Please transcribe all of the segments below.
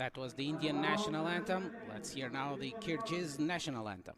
That was the Indian national anthem. Let's hear now the Kyrgyz national anthem.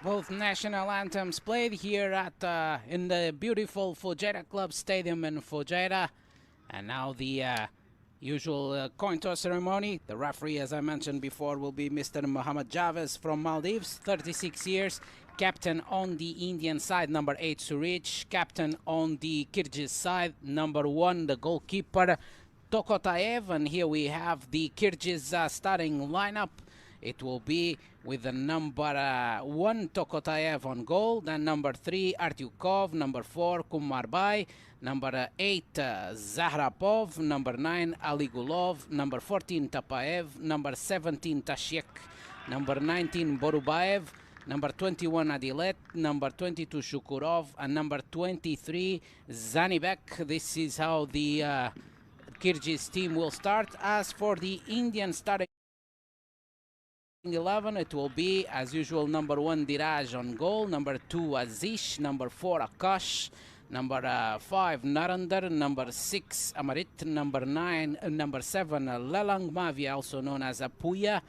Both national anthems played here at in the beautiful Fujairah Club Stadium in Fujairah. And now the usual coin toss ceremony. The referee, as I mentioned before, will be Mr. Mohammad Javez from Maldives, 36 years. Captain on the Indian side, number 8, Surich. Captain on the Kyrgyz side, number 1, the goalkeeper, Tokotayev. And here we have the Kyrgyz starting lineup. It will be with the number 1, Tokotayev on goal, then number 3, Artyukov, number 4, Kumarbai, number 8, Zahrapov, number 9, Aligulov, number 14, Tapaev, number 17, Tashek, number 19, Borubaev, number 21, Adilet, number 22, Shukurov, and number 23, Zanibek. This is how the Kyrgyz team will start. As for the Indian starting 11, it will be as usual number 1, Diraj on goal, number 2, Azish, number 4, Akash, number 5, Narendra, number 6, Amarit, number 7, Lelang Mavi, also known as Apuya,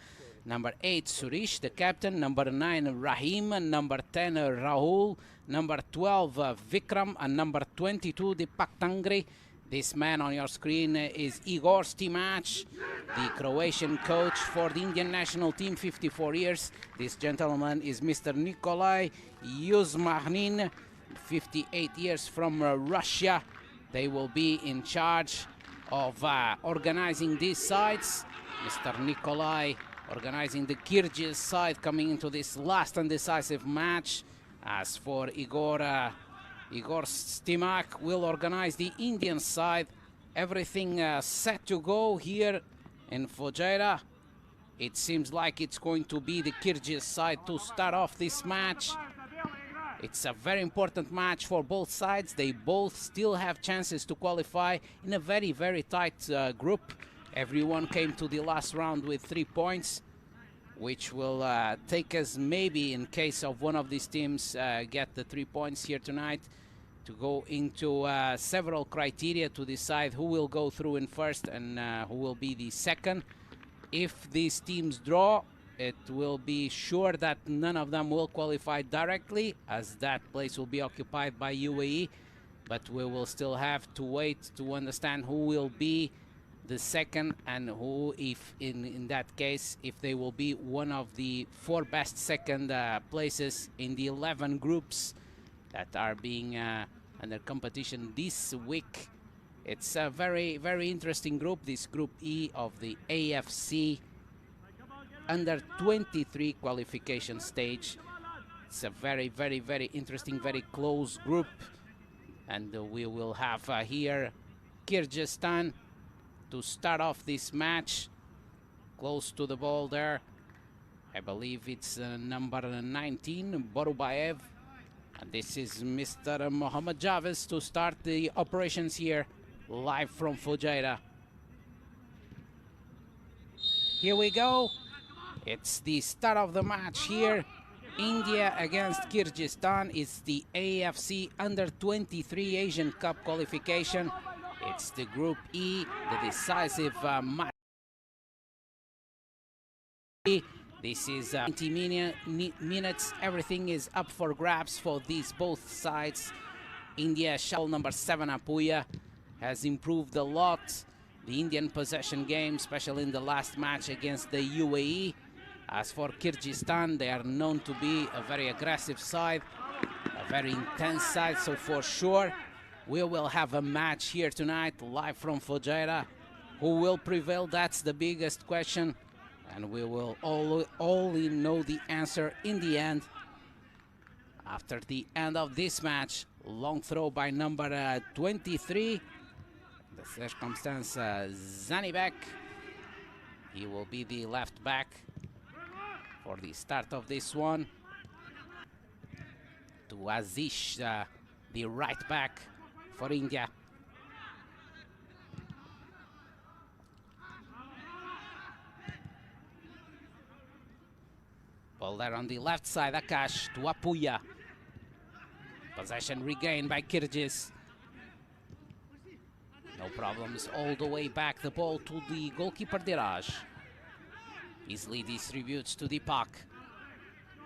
number 8, Surish, the captain, number 9, Rahim, number 10, Rahul, number 12, Vikram, and number 22, Deepak Tangri. This man on your screen is Igor Stimac, the Croatian coach for the Indian national team, 54 years. This gentleman is Mr. Nikolai Yuzmahnin, 58 years, from Russia. They will be in charge of organizing these sides. Mr. Nikolai organizing the Kyrgyz side coming into this last and decisive match. As for Igor Stimac will organize the Indian side. Everything set to go here in Fujairah. It seems like it's going to be the Kyrgyz side to start off this match. It's a very important match for both sides. They both still have chances to qualify in a very, very tight group. Everyone came to the last round with 3 points, which will take us, maybe in case of one of these teams get the 3 points here tonight, to go into several criteria to decide who will go through in first and who will be the second. If these teams draw, it will be sure that none of them will qualify directly, as that place will be occupied by UAE. But we will still have to wait to understand who will be the second, and who, if in that case, if they will be one of the 4 best second places in the 11 groups that are being under competition this week. It's a very, very interesting group, this Group E of the AFC under 23 qualification stage. It's a very, very, very interesting, very close group. And we will have here Kyrgyzstan to start off this match. Close to the ball there, I believe it's number 19, Borubaev. And this is Mr. Mohammad Javez to start the operations here, live from Fujairah. Here we go. It's the start of the match here. India against Kyrgyzstan. It's the AFC Under 23 Asian Cup qualification. It's the Group E, the decisive match. This is 90 minutes. Everything is up for grabs for these both sides. India, number 7, Apuya, has improved a lot. The Indian possession game, especially in the last match against the UAE. As for Kyrgyzstan, they are known to be a very aggressive side, a very intense side, so for sure we will have a match here tonight, live from Fujairah. Who will prevail? That's the biggest question, and we will only know the answer in the end. After the end of this match, long throw by number 23, the circumstance Zanibek. He will be the left back for the start of this one. To Azish, the right back for India. Ball there on the left side, Akash to Apuya. Possession regained by Kyrgyz. No problems all the way back. The ball to the goalkeeper Diraj. Easily distributes to Deepak.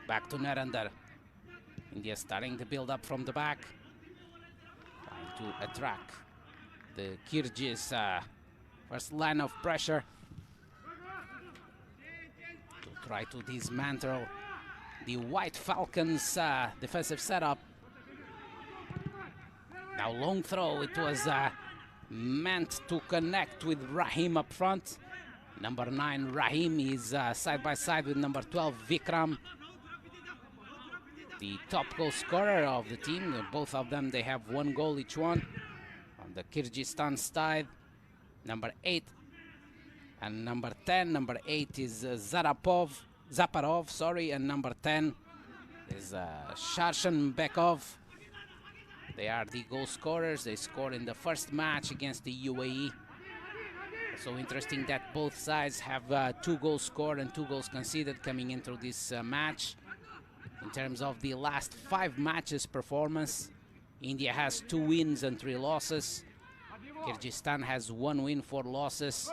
Back to Narendra. India starting to build up from the back. Trying to attract the Kyrgyz first line of pressure. To try to dismantle the White Falcons defensive setup. Now long throw, it was meant to connect with Rahim up front. Number 9 Rahim is side by side with number 12 Vikram, the top goal scorer of the team. Both of them, they have 1 goal each one. On the Kyrgyzstan side, number 8 and number 10. Number 8 is Zaparov, sorry, and number 10 is Sharshanbekov. They are the goal scorers. They scored in the first match against the UAE. So interesting that both sides have 2 goals scored and 2 goals conceded coming into this match. In terms of the last 5 matches performance, India has 2 wins and 3 losses. Kyrgyzstan has 1 win, 4 losses.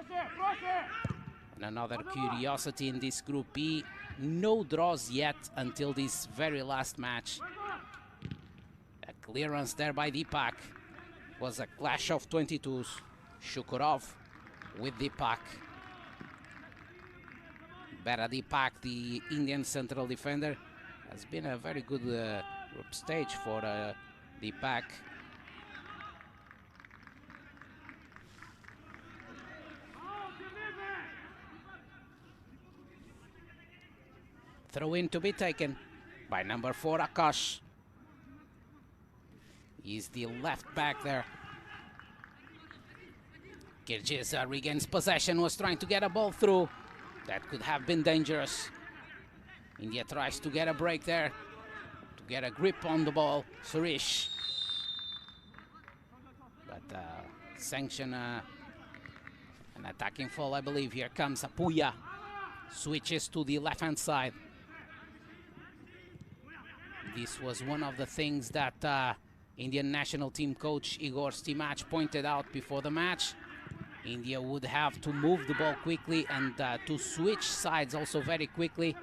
And another curiosity in this Group E, no draws yet until this very last match. A clearance there by Deepak. Was a clash of 22s. Shukurov with Deepak. Bera Deepak, the Indian central defender, has been a very good group stage for Deepak. Throw in to be taken by number 4 Akash. He's the left back there. Kyrgyz regains possession, was trying to get a ball through. That could have been dangerous. India tries to get a break there, to get a grip on the ball. Suresh. But sanction an attacking foul, I believe. Here comes Apuya. Switches to the left-hand side. This was one of the things that Indian national team coach Igor Stimac pointed out before the match. India would have to move the ball quickly and to switch sides also very quickly,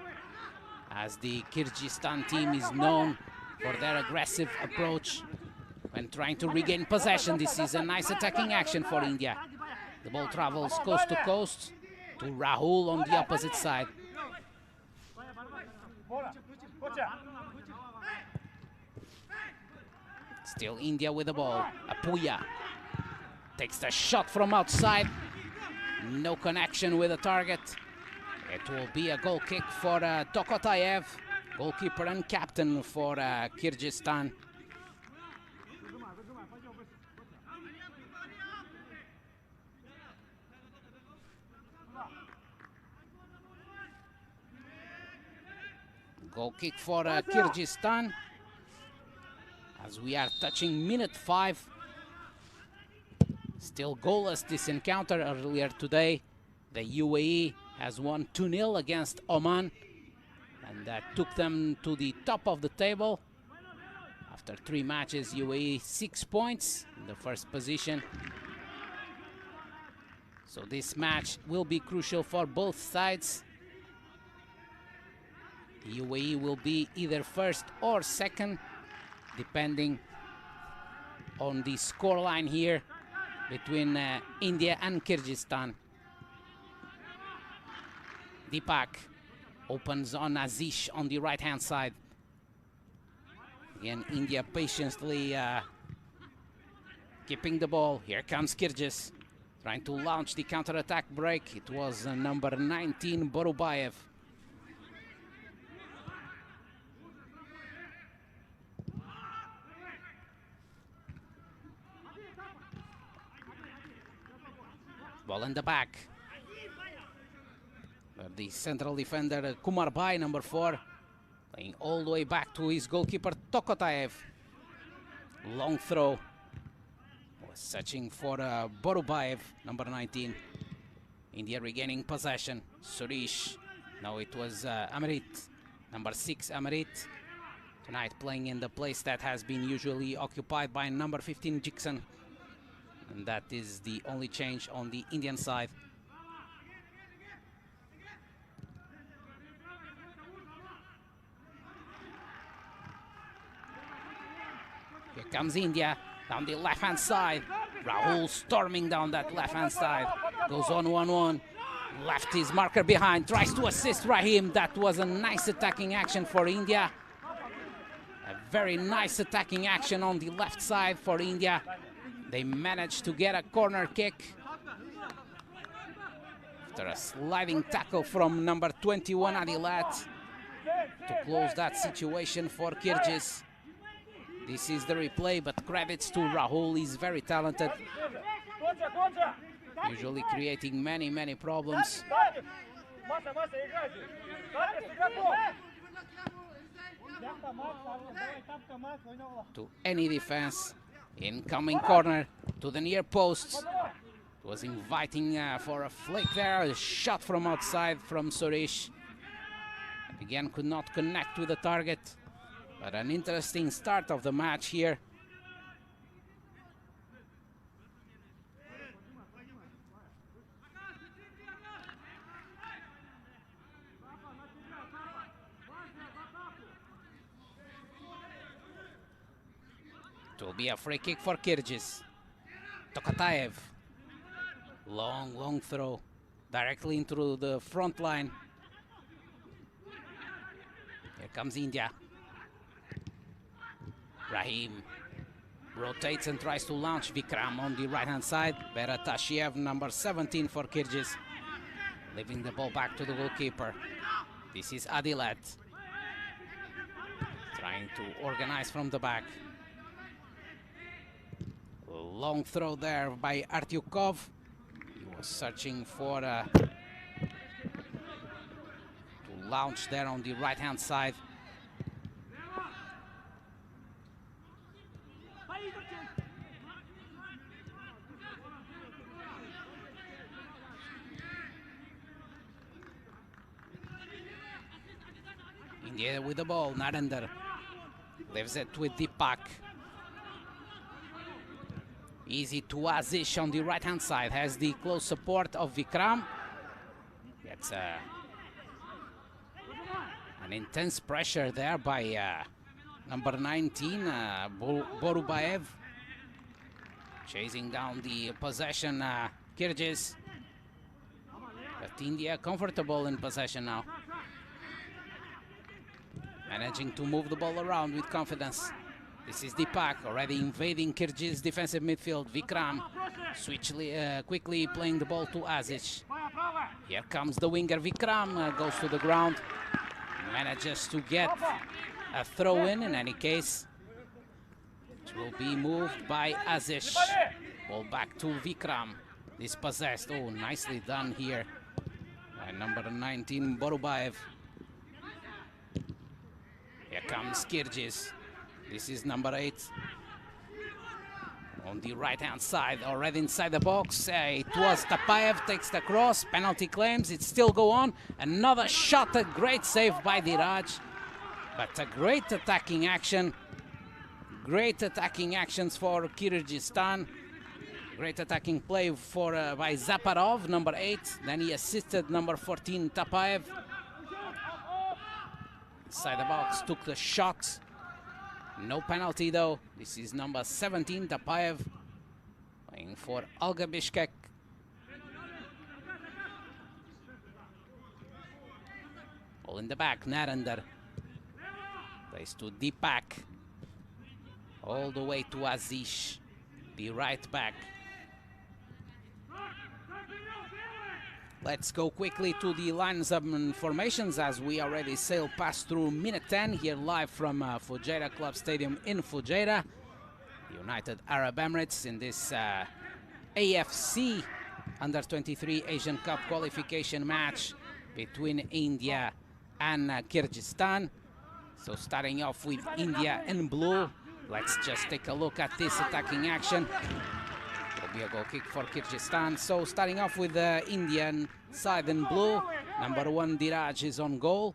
as the Kyrgyzstan team is known for their aggressive approach when trying to regain possession. This is a nice attacking action for India. The ball travels coast to coast to Rahul on the opposite side. Still India with the ball. Apuya takes the shot from outside. No connection with the target. It will be a goal kick for Tokotayev, goalkeeper and captain for Kyrgyzstan. Goal kick for Kyrgyzstan. As we are touching minute 5. Still goalless this encounter. Earlier today, the UAE has won 2-0 against Oman, and that took them to the top of the table. After 3 matches, UAE 6 points in the first position. So this match will be crucial for both sides. UAE will be either first or second, depending on the scoreline here between India and Kyrgyzstan. Deepak Opens on Azish on the right-hand side. Again, India patiently keeping the ball. Here comes Kyrgyz, trying to launch the counter-attack break. It was number 19, Borubayev. Ball in the back. The central defender, Kumarbai, number 4, playing all the way back to his goalkeeper, Tokotayev. Long throw. Was searching for Borubayev, number 19. India regaining possession. Suresh. No, it was Amrit, number 6, Amrit. Tonight playing in the place that has been usually occupied by number 15, Jackson. And that is the only change on the Indian side. Here comes India down the left-hand side. Rahul storming down that left-hand side. Goes on 1-1. Left his marker behind. Tries to assist Rahim. That was a nice attacking action for India. A very nice attacking action on the left side for India. They managed to get a corner kick after a sliding tackle from number 21, Adilat, to close that situation for Kyrgyz. This is the replay, but credits to Rahul. He's very talented, usually creating many problems to any defense. Incoming corner to the near post. It was inviting for a flick there. A shot from outside from Suresh. Again, could not connect with the target. But an interesting start of the match here. It will be a free kick for Kyrgyz. Tokotayev. Long throw. Directly into the front line. Here comes India. Rahim rotates and tries to launch Vikram on the right-hand side. Beratashev, number 17 for Kyrgyz. Leaving the ball back to the goalkeeper. This is Adilat. Trying to organize from the back. Long throw there by Artyukov. He was searching for to launch there on the right-hand side. India with the ball. Narendra leaves it with Deepak. Easy to Azish on the right-hand side. Has the close support of Vikram. Gets an intense pressure there by number 19, Borubayev. Chasing down the possession, Kyrgyz. But India comfortable in possession now. Managing to move the ball around with confidence. This is Deepak already invading Kyrgyz defensive midfield. Vikram quickly playing the ball to Azish. Here comes the winger Vikram, goes to the ground. Manages to get a throw in any case. It will be moved by Azish. Ball back to Vikram. Dispossessed. Oh, nicely done here by number 19, Borubayev. Here comes Kyrgyz. This is number 8. On the right-hand side, already inside the box. It was Tapayev, takes the cross. Penalty claims, it still go on. Another shot, a great save by Diraj. But a great attacking action. Great attacking actions for Kyrgyzstan. Great attacking play for by Zaparov, number 8. Then he assisted number 14, Tapayev. Inside the box, took the shot. No penalty though. This is number 17, Tapayev, playing for Alga Bishkek. Ball in the back, Narendra. Plays to Deepak. All the way to Azish, the right back. Let's go quickly to the lines up and formations as we already sailed past through minute 10 here live from Fujairah Club Stadium in Fujairah, United Arab Emirates, in this AFC Under-23 Asian Cup qualification match between India and Kyrgyzstan. So starting off with India in blue, let's just take a look at this attacking action. Will be a goal kick for Kyrgyzstan. So starting off with the Indian side in blue, number 1 Diraj is on goal.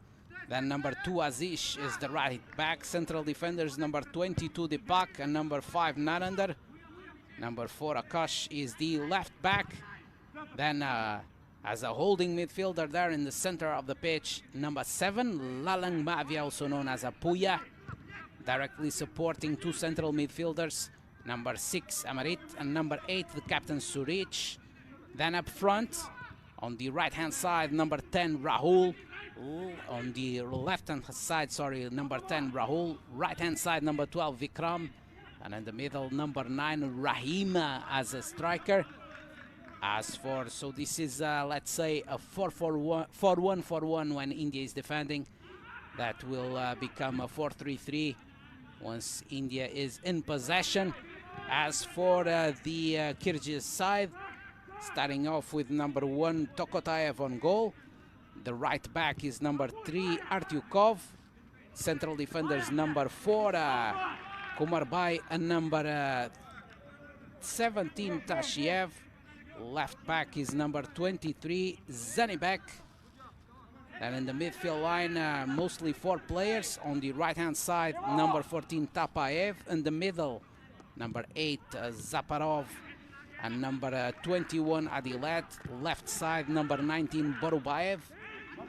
Then number 2 Azish is the right back. Central defenders number 22 Deepak and number 5 Narendra. Number 4 Akash is the left back. Then as a holding midfielder there in the center of the pitch, number 7 Lalang Mavia, also known as Apuya, directly supporting 2 central midfielders, number 6 Amarit and number 8 the captain Surich. Then up front on the right hand side, number 10 Rahul. On the left hand side, sorry, number 10 Rahul. Right hand side, number 12 Vikram. And in the middle, number 9 Rahima as a striker. As for, so this is let's say a 4-1-4-1 when India is defending. That will become a 4-3-3 once India is in possession. As for the Kyrgyz side, starting off with number 1 Tokotayev on goal. The right back is number 3 Artyukov. Central defenders number 4 Kumarbai and number 17 Tashiev. Left back is number 23 Zanibek. And in the midfield line, mostly 4 players. On the right-hand side, number 14 Tapaev. In the middle, number 8 Zaparov. And number 21 Adilet. Left side, number 19 Borubaev.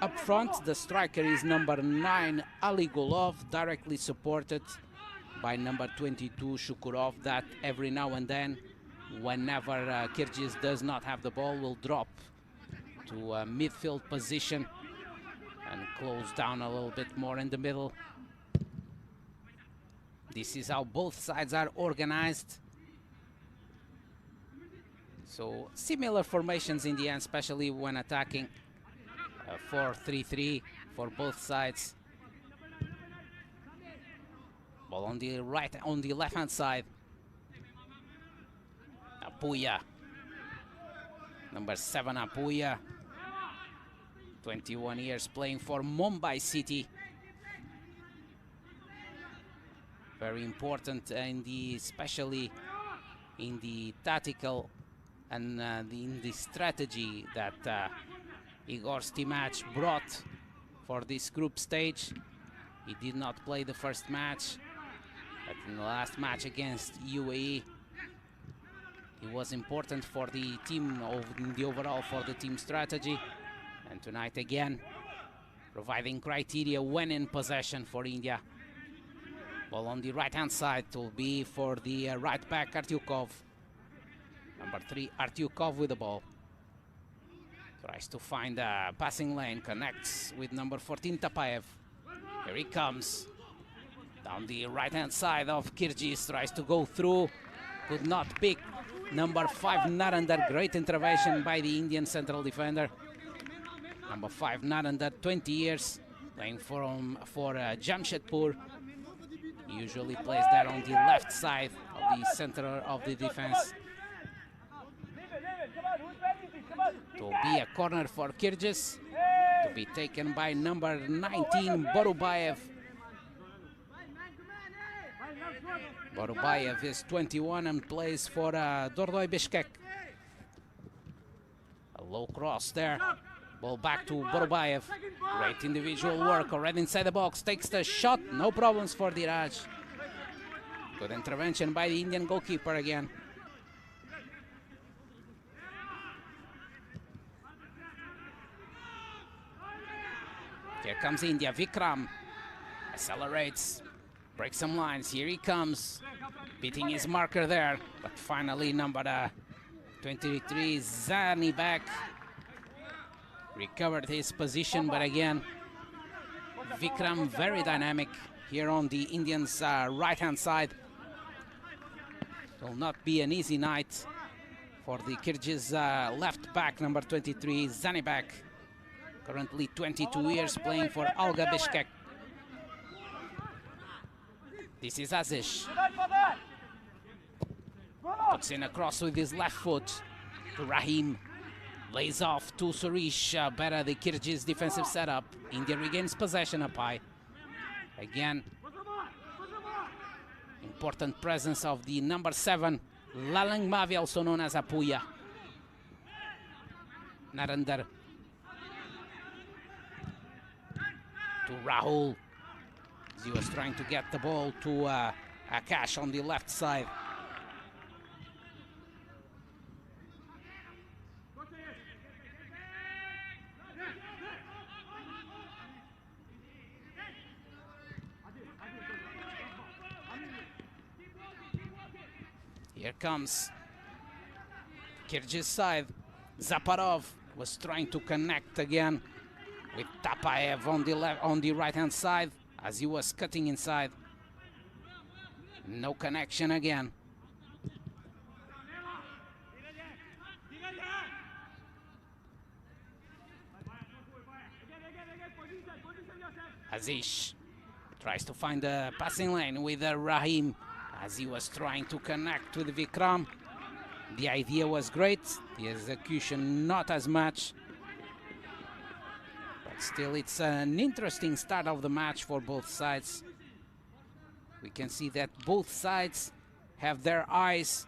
Up front, the striker is number 9 Ali Golov, directly supported by number 22 Shukurov, that every now and then, whenever Kyrgyz does not have the ball, will drop to midfield position and close down a little bit more in the middle. This is how both sides are organized. So similar formations in the end, especially when attacking. 4-3-3 for both sides. Ball on the right, on the left-hand side. Apuya. Number 7 Apuya. 21 years playing for Mumbai City. Very important in the, especially in the tactical and in the strategy that Igor Stimac brought for this group stage. He did not play the first match, but in the last match against UAE, he was important for the team, the overall for the team strategy. And tonight again, providing criteria when in possession for India. Ball on the right-hand side will be for the right back Artyukov. Number 3 Artyukov with the ball. Tries to find a passing lane, connects with number 14 Tapaev. Here he comes. Down the right-hand side of Kyrgyz, tries to go through. Could not pick number 5 Narendra. Great intervention by the Indian central defender. Number 5 Narendra, 20 years, playing for Jamshedpur. He usually plays there on the left side of the center of the defense. To be a corner for Kyrgyz, to be taken by number 19 Borubaev. Borubaev is 21 and plays for Dordoy Bishkek. A low cross there. Ball back to Borubaev. Great individual work already inside the box. Takes the shot. No problems for Diraj. Good intervention by the Indian goalkeeper again. Here comes India. Vikram accelerates, breaks some lines. Here he comes, beating his marker there. But finally, number 23 Zanibek recovered his position, but again, Vikram very dynamic here on the Indians' right-hand side. Will not be an easy night for the Kyrgyz left back, number 23, Zanibek. Currently 22 years playing for Alga Bishkek. This is Azish. Puts in a cross with his left foot to Rahim. Lays off to Surish. Better the Kyrgyz defensive setup. India regains possession up high. Again, important presence of the number 7, Lalang Mavi, also known as Apuya. Narendra. To Rahul. He was trying to get the ball to Akash on the left side. Here comes Kyrgyz side. Zaparov was trying to connect again with Tapaev on the left, on the right-hand side, as he was cutting inside. No connection again. Azish tries to find the passing lane with Rahim, as he was trying to connect with Vikram. The idea was great, the execution not as much. But still, it's an interesting start of the match for both sides. We can see that both sides have their eyes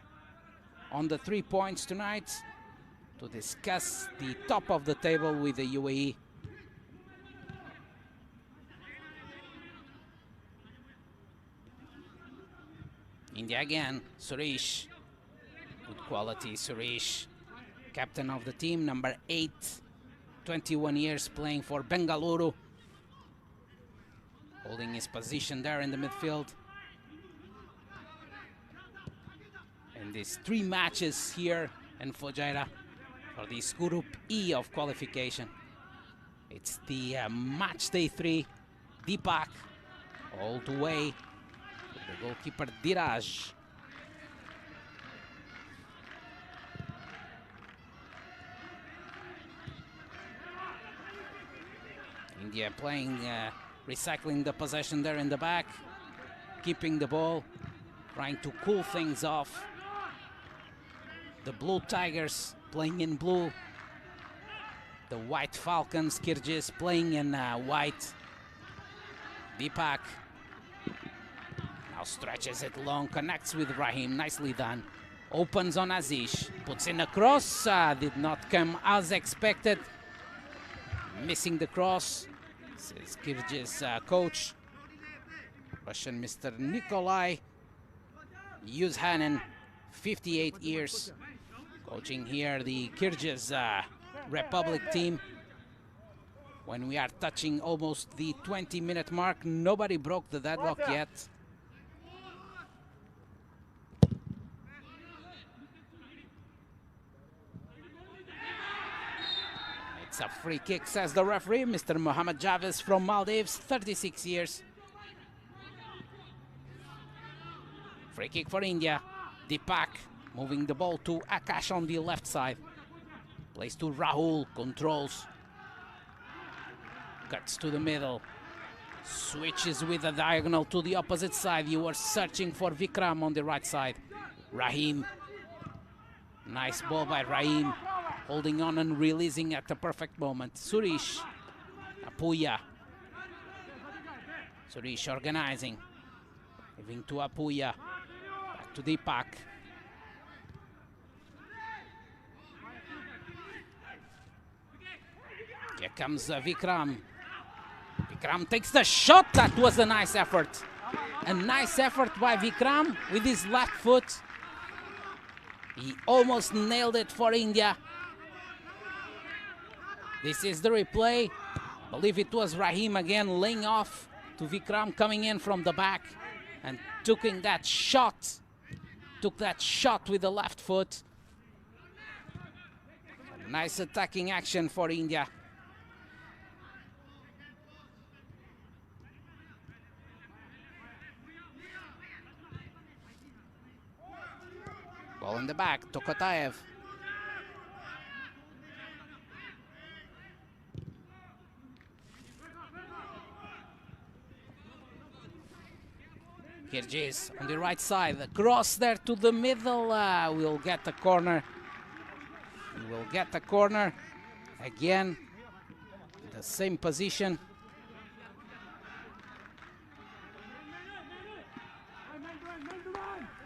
on the 3 points tonight to discuss the top of the table with the UAE. India again, Suresh. Good quality, Suresh. Captain of the team, number 8. 21 years playing for Bengaluru. Holding his position there in the midfield. And these 3 matches here in Fujairah for the Group E of qualification. It's the match day 3. Deepak all the way. The goalkeeper Diraj. India playing, recycling the possession there in the back, keeping the ball, trying to cool things off. The Blue Tigers playing in blue. The White Falcons, Kyrgyz, playing in white. Deepak now stretches it long, connects with Rahim, nicely done. Opens on Azish, puts in a cross, did not come as expected. Missing the cross, says Kyrgyz coach, Russian Mr. Nikolai Yuzhanin, 58 years, coaching here the Kyrgyz Republic team. When we are touching almost the 20-minute mark, nobody broke the deadlock yet. It's a free kick, says the referee, Mr. Mohammad Javis from Maldives, 36 years. Free kick for India. Deepak moving the ball to Akash on the left side. Plays to Rahul, controls. Cuts to the middle. Switches with a diagonal to the opposite side. You were searching for Vikram on the right side. Rahim. Nice ball by Rahim. Holding on and releasing at the perfect moment. Surish. Apuya. Surish organizing. Giving to Apuya. Back to Deepak. Here comes Vikram. Vikram takes the shot. That was a nice effort. A nice effort by Vikram with his left foot. He almost nailed it for India. This is the replay. I believe it was Rahim again laying off to Vikram, coming in from the back and taking that shot. Took that shot with the left foot. A nice attacking action for India. Ball in the back, Tokotayev. Kyrgyz on the right side, the cross there to the middle, will get the corner. He will get the corner again, the same position.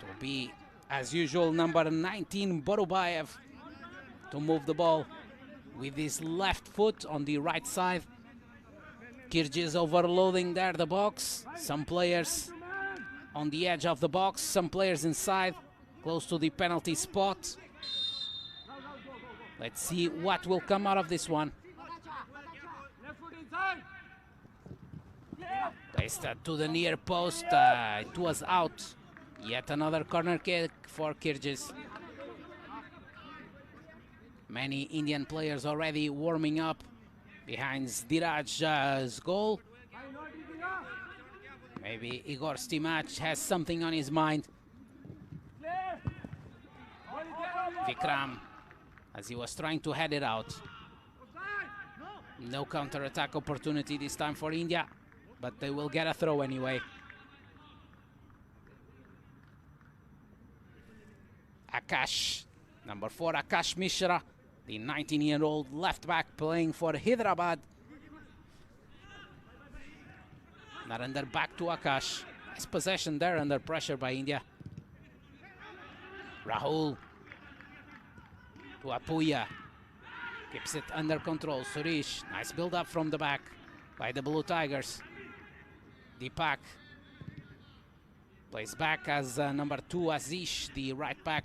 To be, as usual, number 19, Borubayev, to move the ball with his left foot on the right side. Kyrgyz overloading there the box. Some players on the edge of the box, some players inside, close to the penalty spot. Let's see what will come out of this one. Placed to the near post, it was out. Yet another corner kick for Kyrgyz. Many Indian players already warming up behind Zdiraj's goal. Maybe Igor Stimac has something on his mind. Vikram, as he was trying to head it out. No counter-attack opportunity this time for India, but they will get a throw anyway. Akash, number 4, Akash Mishra, the 19-year-old left-back playing for Hyderabad. Narendra back to Akash. Nice possession there under pressure by India. Rahul to Apuya. Keeps it under control. Suresh. Nice build-up from the back by the Blue Tigers. Deepak plays back as number 2, Azish, the right back,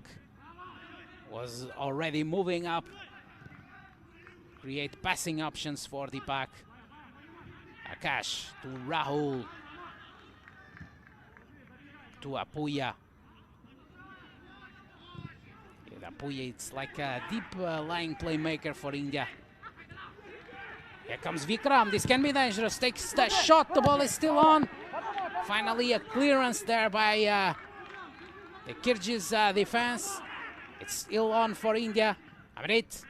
was already moving up. Create passing options for Deepak. Akash to Rahul. To Apuya. Apuya, it's like a deep lying playmaker for India. Here comes Vikram. This can be dangerous. Takes the shot. The ball is still on. Finally, a clearance there by the Kyrgyz defense. It's still on for India. Amrit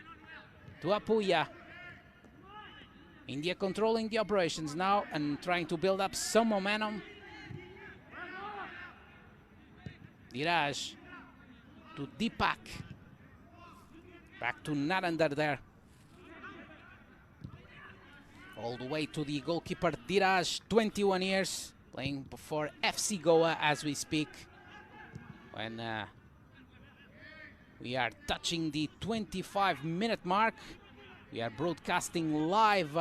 to Apuya. India controlling the operations now and trying to build up some momentum. Diraj to Deepak. Back to Narendra there. All the way to the goalkeeper Diraj, 21 years, playing for FC Goa as we speak. When we are touching the 25-minute mark, we are broadcasting live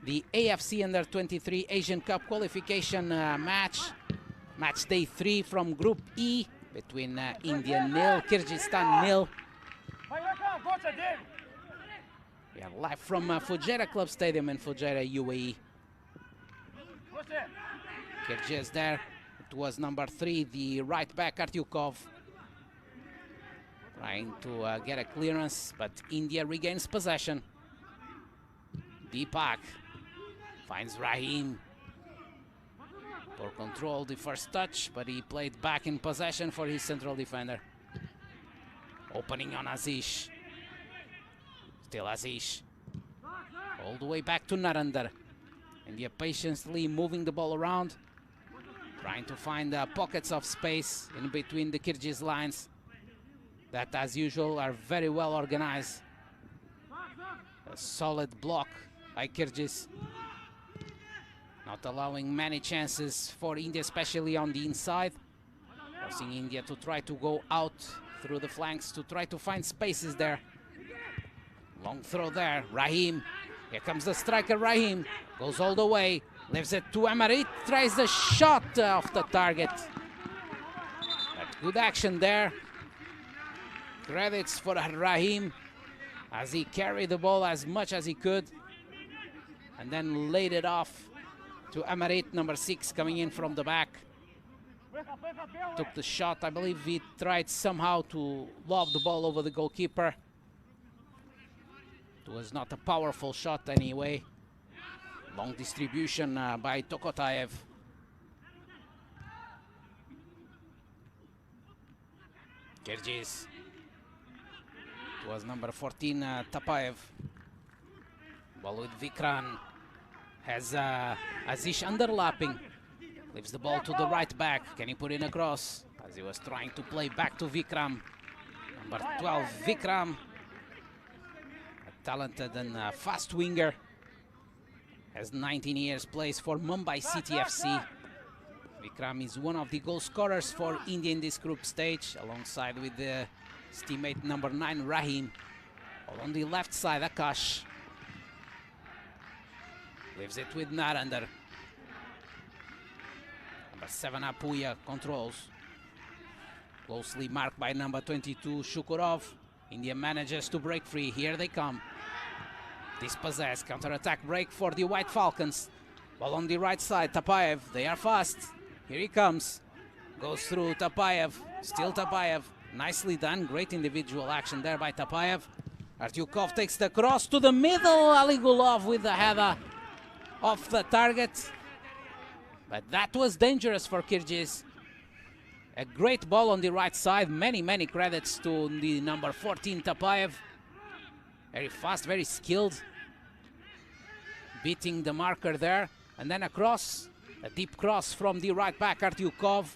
the AFC Under-23 Asian Cup qualification match day 3 from Group E between India 0, Kyrgyzstan 0. We are live from Fujairah Club Stadium in Fujairah, UAE. Kyrgyz there. It was number 3, the right back Artyukov, trying to get a clearance, but India regains possession. Deepak finds Rahim. For control, the first touch, but he played back in possession for his central defender. Opening on Azish. Still Azish. All the way back to Narendra. India patiently moving the ball around, trying to find pockets of space in between the Kyrgyz lines that, as usual, are very well organized. A solid block by Kyrgyz, not allowing many chances for India, especially on the inside, forcing India to try to go out through the flanks to try to find spaces there. Long throw there, Rahim. Here comes the striker, Rahim. Goes all the way, leaves it to Amarit, tries the shot off the target. But good action there. Credits for Rahim as he carried the ball as much as he could and then laid it off to Amarit, number 6, coming in from the back. Took the shot. I believe he tried somehow to lob the ball over the goalkeeper. It was not a powerful shot anyway. Long distribution by Kyrgyz. It was number 14, Tapayev. Ball with Vikram. Has Azish underlapping. Leaves the ball to the right back. Can he put in a cross? As he was trying to play back to Vikram. Number 12, Vikram. A talented and fast winger. Has 19 years, plays for Mumbai City FC. Vikram is one of the goal scorers for India in this group stage, alongside with his teammate number 9, Rahim. All on the left side, Akash. Leaves it with Narendra. Number 7, Apuya, controls. Closely marked by number 22, Shukurov. India manages to break free. Here they come. Dispossessed, counter-attack break for the White Falcons. Ball on the right side, Tapayev. They are fast. Here he comes. Goes through Tapayev. Still Tapayev. Nicely done. Great individual action there by Tapayev. Artyukov takes the cross to the middle. Aligulov with the header off the target. But that was dangerous for Kyrgyz. A great ball on the right side. Many credits to the number 14, Tapayev. Very fast, very skilled. Beating the marker there. And then a cross. A deep cross from the right back, Artyukov.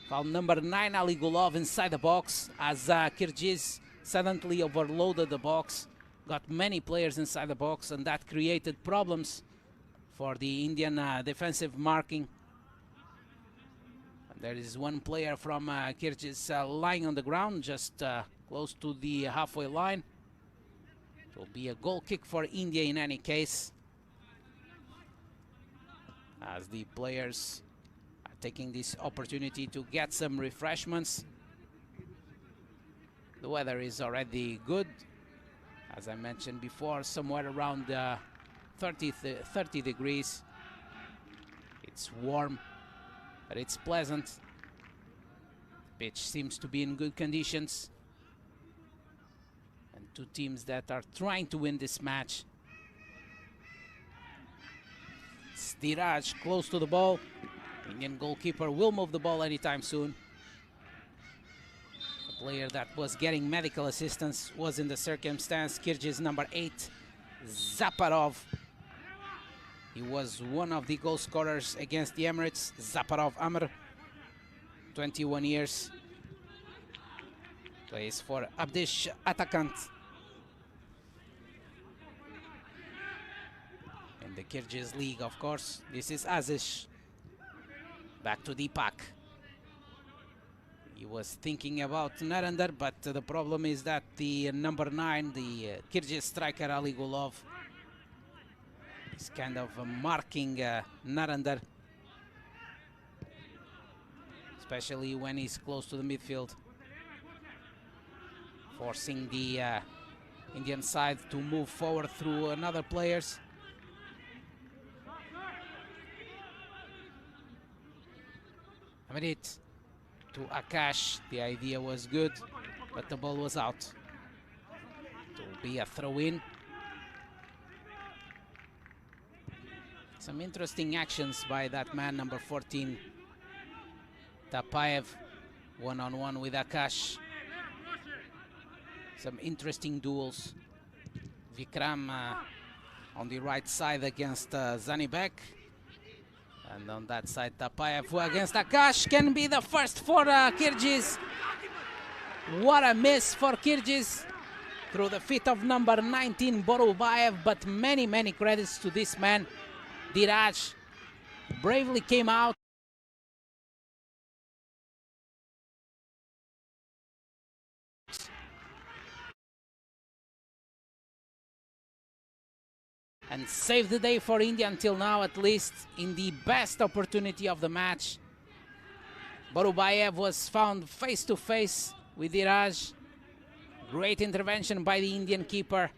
Found number 9, Aligulov, inside the box as Kyrgyz suddenly overloaded the box. Got many players inside the box, and that created problems for the Indian defensive marking. And there is one player from Kyrgyz lying on the ground, just close to the halfway line. It will be a goal kick for India in any case, as the players are taking this opportunity to get some refreshments. The weather is already good. As I mentioned before, somewhere around 30 degrees. It's warm, but it's pleasant. The pitch seems to be in good conditions. And two teams that are trying to win this match. Stiraj close to the ball. Indian goalkeeper will move the ball anytime soon. The player that was getting medical assistance was in the circumstance. Kyrgyz number 8, Zaparov. He was one of the goal scorers against the Emirates. Zaparov Amr, 21 years. Plays for Abdish Atakant. In the Kyrgyz league, of course. This is Azish. Back to Deepak. He was thinking about Narendra, but the problem is that the number 9, the Kyrgyz striker Aligulov, is kind of marking Narendra, especially when he's close to the midfield, forcing the Indian side to move forward through another players. Amit to Akash. The idea was good, but the ball was out. It will be a throw-in. Some interesting actions by that man, number 14, Tapayev, one-on-one with Akash. Some interesting duels. Vikram on the right side against Zanibek. And on that side, Tapayev, who against Akash can be the first for Kyrgyz. What a miss for Kyrgyz through the feet of number 19, Borubayev. But many credits to this man. Diraj bravely came out. And saved the day for India until now, at least in the best opportunity of the match. Borubayev was found face to face with Diraj. Great intervention by the Indian keeper.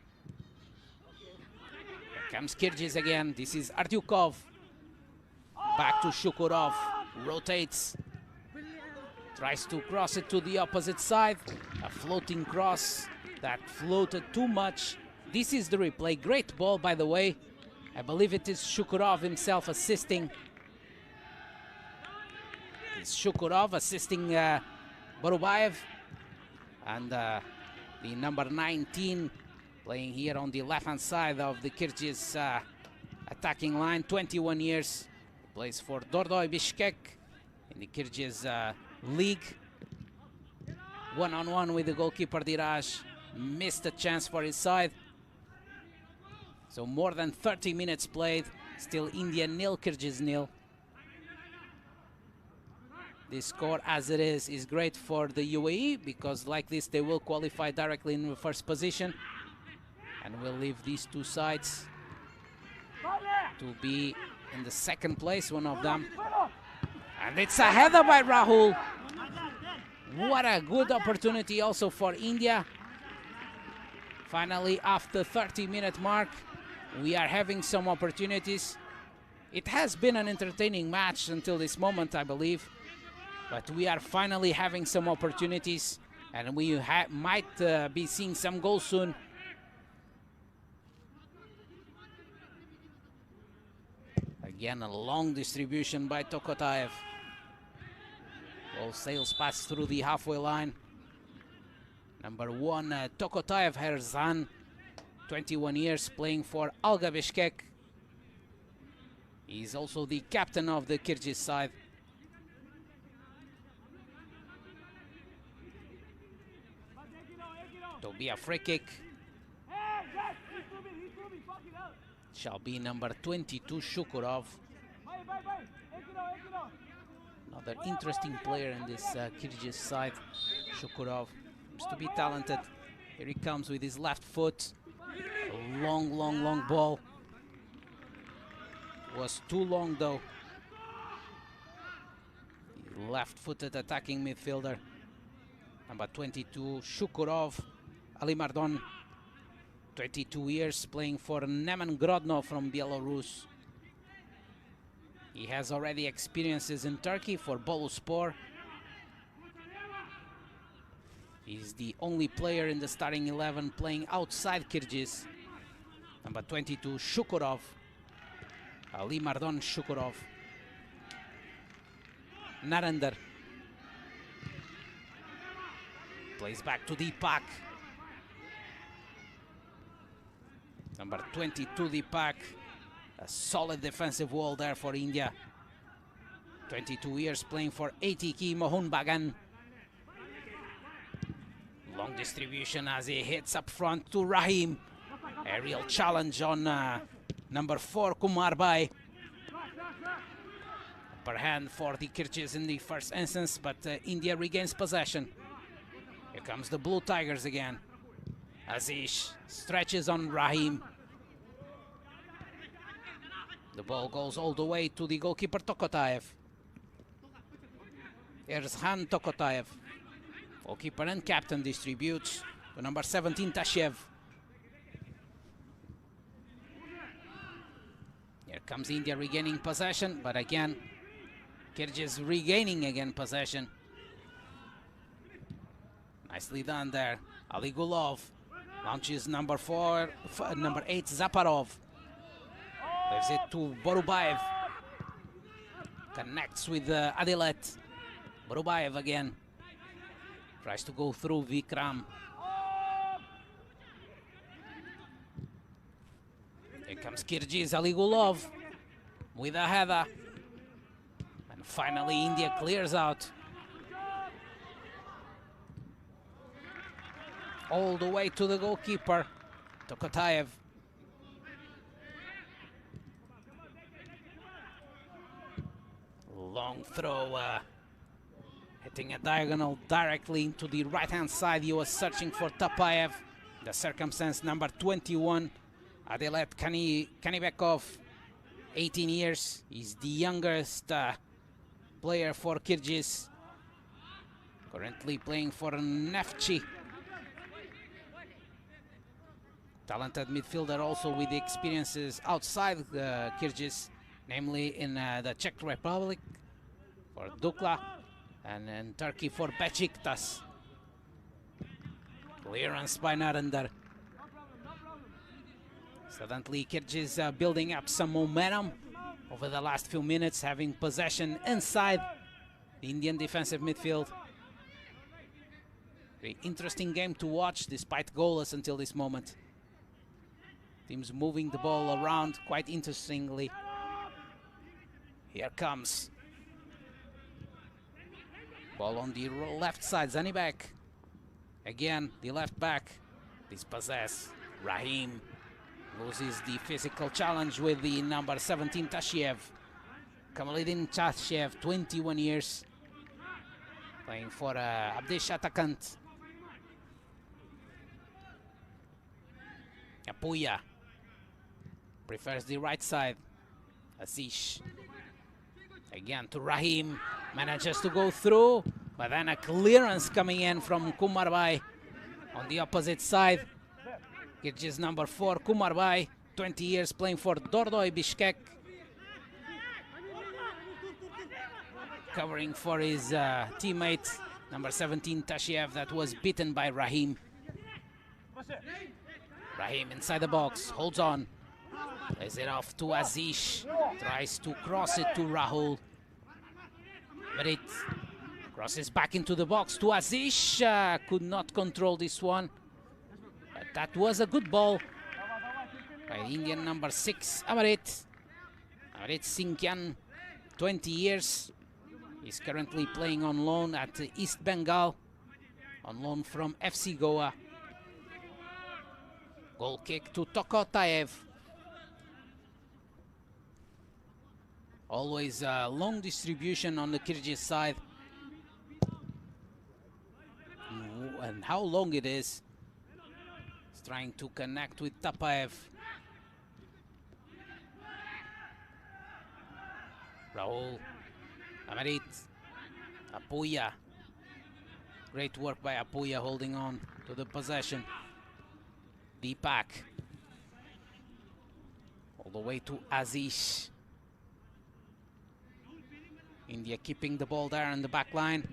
Here comes Kyrgyz again. This is Artyukov. Back to Shukurov. Rotates. Tries to cross it to the opposite side. A floating cross that floated too much. This is the replay. Great ball, by the way. I believe it is Shukurov himself assisting. It's Shukurov assisting Borubayev. And the number 19 playing here on the left-hand side of the Kyrgyz attacking line, 21 years. Plays for Dordoy Bishkek in the Kyrgyz league. One-on-one with the goalkeeper Diraj. Missed a chance for his side. So more than 30 minutes played. Still India 0, Kyrgyz 0. This score as it is great for the UAE, because like this they will qualify directly in the first position. And will leave these two sides to be in the second place, one of them. And it's a header by Rahul. What a good opportunity also for India. Finally, after 30-minute mark, we are having some opportunities. It has been an entertaining match until this moment, I believe. But we are finally having some opportunities, and we might be seeing some goals soon. Again, a long distribution by Tokotayev. Ball sails past through the halfway line. Number 1, Tokotayev Herzan, 21 years, playing for Alga Bishkek. He's also the captain of the Kyrgyz side. To be a free kick. Shall be number 22, Shukurov. Another interesting player in this Kyrgyz side, Shukurov. Seems to be talented. Here he comes with his left foot. A long ball. Was too long though. The left-footed attacking midfielder. Number 22, Shukurov. Ali Mardon, 22 years, playing for Neman Grodno from Belarus. He has already experiences in Turkey for Boluspor. He's the only player in the starting 11 playing outside Kyrgyz. Number 22, Shukurov. Ali Mardon Shukurov. Narendra. Plays back to Deepak. Number 22, Deepak. A solid defensive wall there for India. 22 years, playing for ATK Mohun Bagan. Long distribution as he hits up front to Rahim. A real challenge on number 4, Kumar Bai. Upper hand for the Kyrgyz in the first instance, but India regains possession. Here comes the Blue Tigers again. Aziz stretches on Rahim. The ball goes all the way to the goalkeeper Tokotayev. Here's Han Tokotayev. Goalkeeper and captain distributes to number 17, Tashev. Here comes India regaining possession, but again, Kyrgyz regaining again possession. Nicely done there. Ali Gulov launches number 8, Zaparov. Leaves it to Borubayev. Connects with Adilet. Borubayev again. Tries to go through Vikram. Here comes Kyrgyz, Ali Gulov with a header. And finally India clears out. All the way to the goalkeeper, Tokotayev. Long throw, hitting a diagonal directly into the right-hand side. He was searching for Tapayev. The circumstance, number 21, Adilet Kanibekov, 18 years. He's the youngest player for Kyrgyz. Currently playing for Neftchi. Talented midfielder also with experiences outside Kyrgyz, namely in the Czech Republic for Dukla and in Turkey for Beşiktaş. Clearance by Narendra. Suddenly Kyrgyz building up some momentum over the last few minutes, having possession inside the Indian defensive midfield. Very interesting game to watch, despite goalless until this moment. Teams moving the ball around quite interestingly. Here comes. Ball on the left side, Zanibek. Again, the left back. Dispossess. Rahim loses the physical challenge with the number 17, Tashiev. Kamalidin Tashiev, 21 years. Playing for Abdesh Atakant. Apuya prefers the right side. Azish. Again to Rahim. Manages to go through, but then a clearance coming in from Kumarbay on the opposite side. Kyrgyz number 4, Kumarbay, 20 years playing for Dordoy Bishkek. Covering for his teammate, number 17, Tashiev, that was beaten by Rahim. Rahim inside the box, holds on. Plays it off to Azish. Tries to cross it to Rahul. But it crosses back into the box to Azish. Could not control this one. But that was a good ball by the Indian number 6, Amarit. Amarit Sinkian, 20 years. He's currently playing on loan at East Bengal. On loan from FC Goa. Goal kick to Tokotayev. Always a long distribution on the Kyrgyz side. And how long it is. He's trying to connect with Tapaev. Rahul. Amarit. Apuya. Great work by Apuya holding on to the possession. Deepak. All the way to Azish. India keeping the ball there in the back line,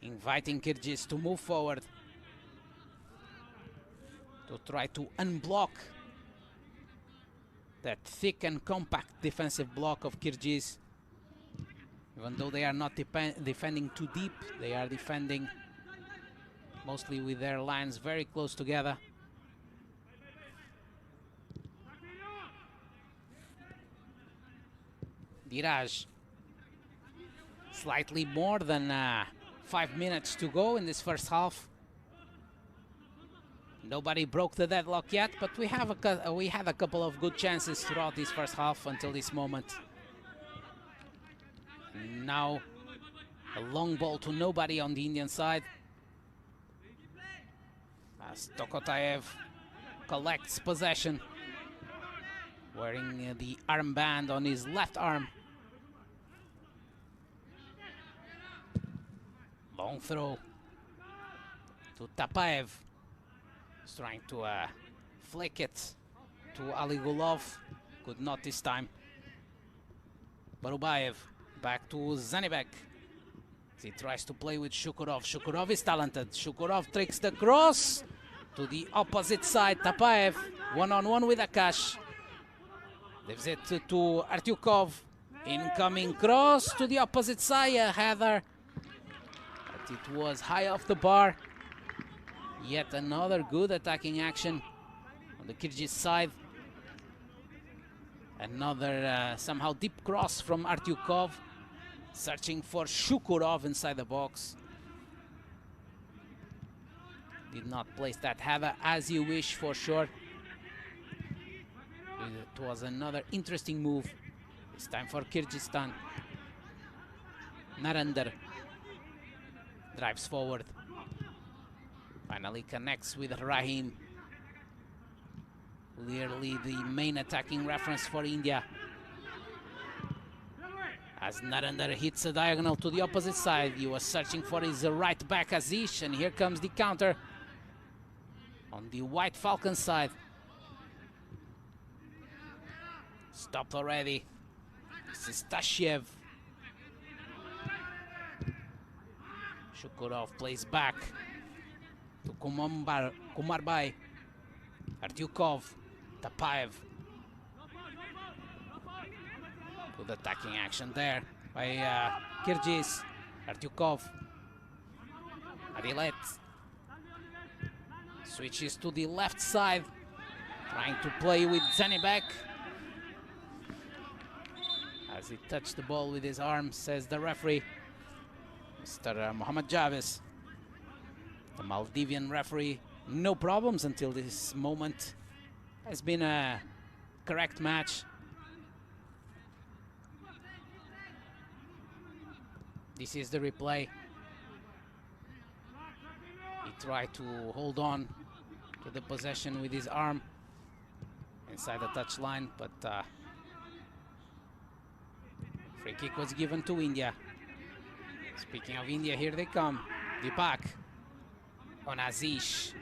inviting Kyrgyz to move forward to try to unblock that thick and compact defensive block of Kyrgyz. Even though they are not defending too deep, they are defending mostly with their lines very close together. Diraj. Slightly more than 5 minutes to go in this first half. Nobody broke the deadlock yet, but we had a couple of good chances throughout this first half until this moment. Now a long ball to nobody on the Indian side. As Tokotayev collects possession, wearing the armband on his left arm. Long throw to Tapaev. He's trying to flick it to Ali Gulov. Could not this time. Barubayev back to Zanibek. He tries to play with Shukurov. Shukurov is talented. Shukurov tricks the cross to the opposite side. Tapaev one-on-one with Akash. Leaves it to Artyukov. Incoming cross to the opposite side. A header. It was high off the bar. Yet another good attacking action on the Kyrgyz side. Another somehow deep cross from Artyukov. Searching for Shukurov inside the box. Did not place that header as you wish, for sure. It was another interesting move. It's time for Kyrgyzstan. Narendra drives forward. Finally connects with Rahim. Clearly the main attacking reference for India. As Narendra hits a diagonal to the opposite side, he was searching for his right back Azish, and here comes the counter on the White Falcon side. Stopped already. This is Tashiev. Shukurov plays back to Kumarbay. Artyukov. Tapaev. Good attacking action there by Kyrgyz. Artyukov. Adilet Switches to the left side, trying to play with Zanibek. As he touched the ball with his arm, says the referee, Mr. Mohammad Javis. The Maldivian referee, no problems until this moment. Has been a correct match. This is the replay. He tried to hold on to the possession with his arm inside the touchline, but free kick was given to India. Speaking of India, here they come. Deepak on Azish.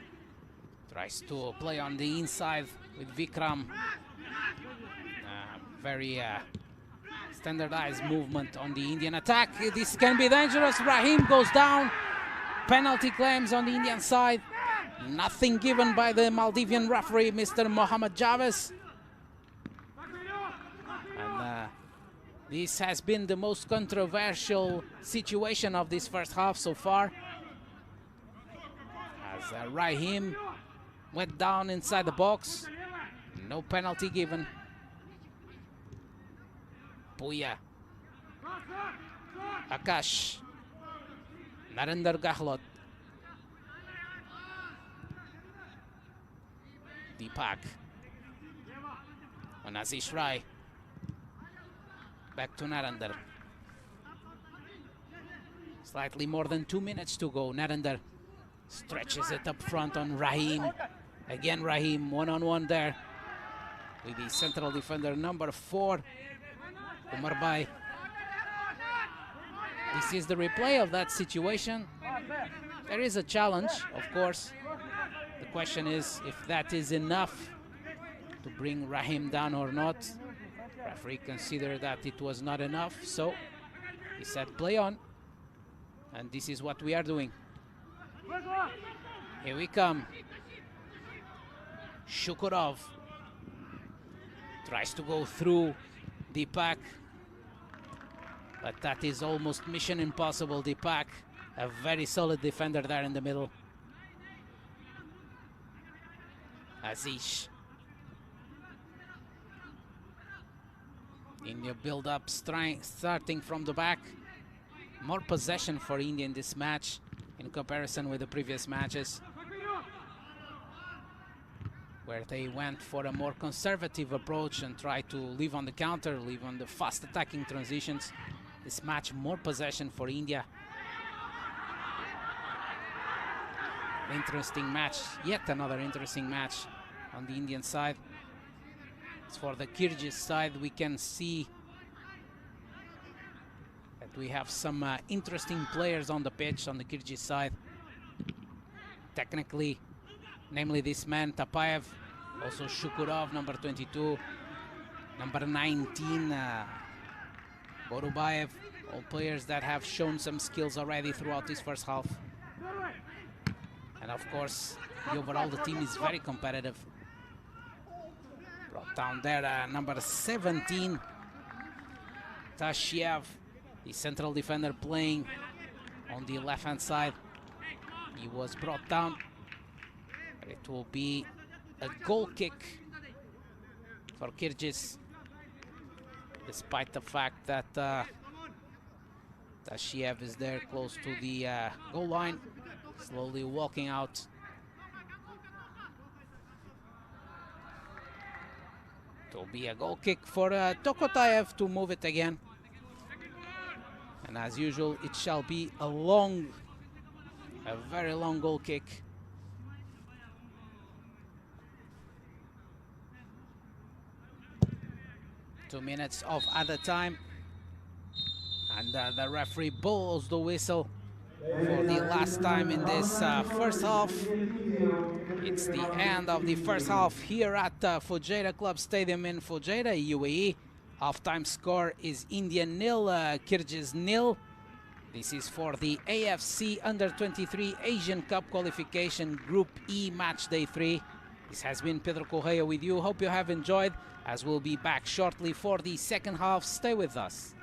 Tries to play on the inside with Vikram. Very standardized movement on the Indian attack. This can be dangerous. Rahim goes down. Penalty claims on the Indian side. Nothing given by the Maldivian referee, Mr. Mohammad Javis. And this has been the most controversial situation of this first half so far. As Rahim went down inside the box. No penalty given. Puya. Akash. Narendra Gahlot. Deepak. On Azish Rai. Back to Narendra. Slightly more than 2 minutes to go. Narendra stretches it up front on Rahim. Again Rahim, one-on-one there with the central defender number 4, Umar Bhai. This is the replay of that situation. There is a challenge, of course. The question is if that is enough to bring Rahim down or not. Referee considered that it was not enough, so he said play on. And this is what we are doing. Here we come. Shukurov tries to go through Deepak, but that is almost mission impossible. Deepak, a very solid defender there in the middle. Azish. India build up, starting from the back. More possession for India in this match in comparison with the previous matches, where they went for a more conservative approach and tried to live on the counter, live on the fast attacking transitions. This match, more possession for India. Interesting match, yet another interesting match on the Indian side. As for the Kyrgyz side, we can see that we have some interesting players on the pitch on the Kyrgyz side. Technically, namely this man, Tapayev, also Shukurov, number 22, number 19, Borubayev, all players that have shown some skills already throughout this first half. And of course, the team is very competitive. Brought down there, number 17, Tashiev, the central defender playing on the left-hand side. He was brought down. It will be a goal kick for Kyrgyz, despite the fact that Tashiev is there close to the goal line, slowly walking out. It will be a goal kick for Tokotayev to move it again. And as usual, it shall be a very long goal kick. Two minutes of added time, and the referee blows the whistle for the last time in this first half. It's the end of the first half here at Fujairah Club Stadium in Fujairah, UAE. Halftime score is India 0, Kyrgyz 0. This is for the AFC U23 Asian Cup Qualification Group E Match Day 3. This has been Pedro Correia with you. Hope you have enjoyed, as we'll be back shortly for the second half. Stay with us.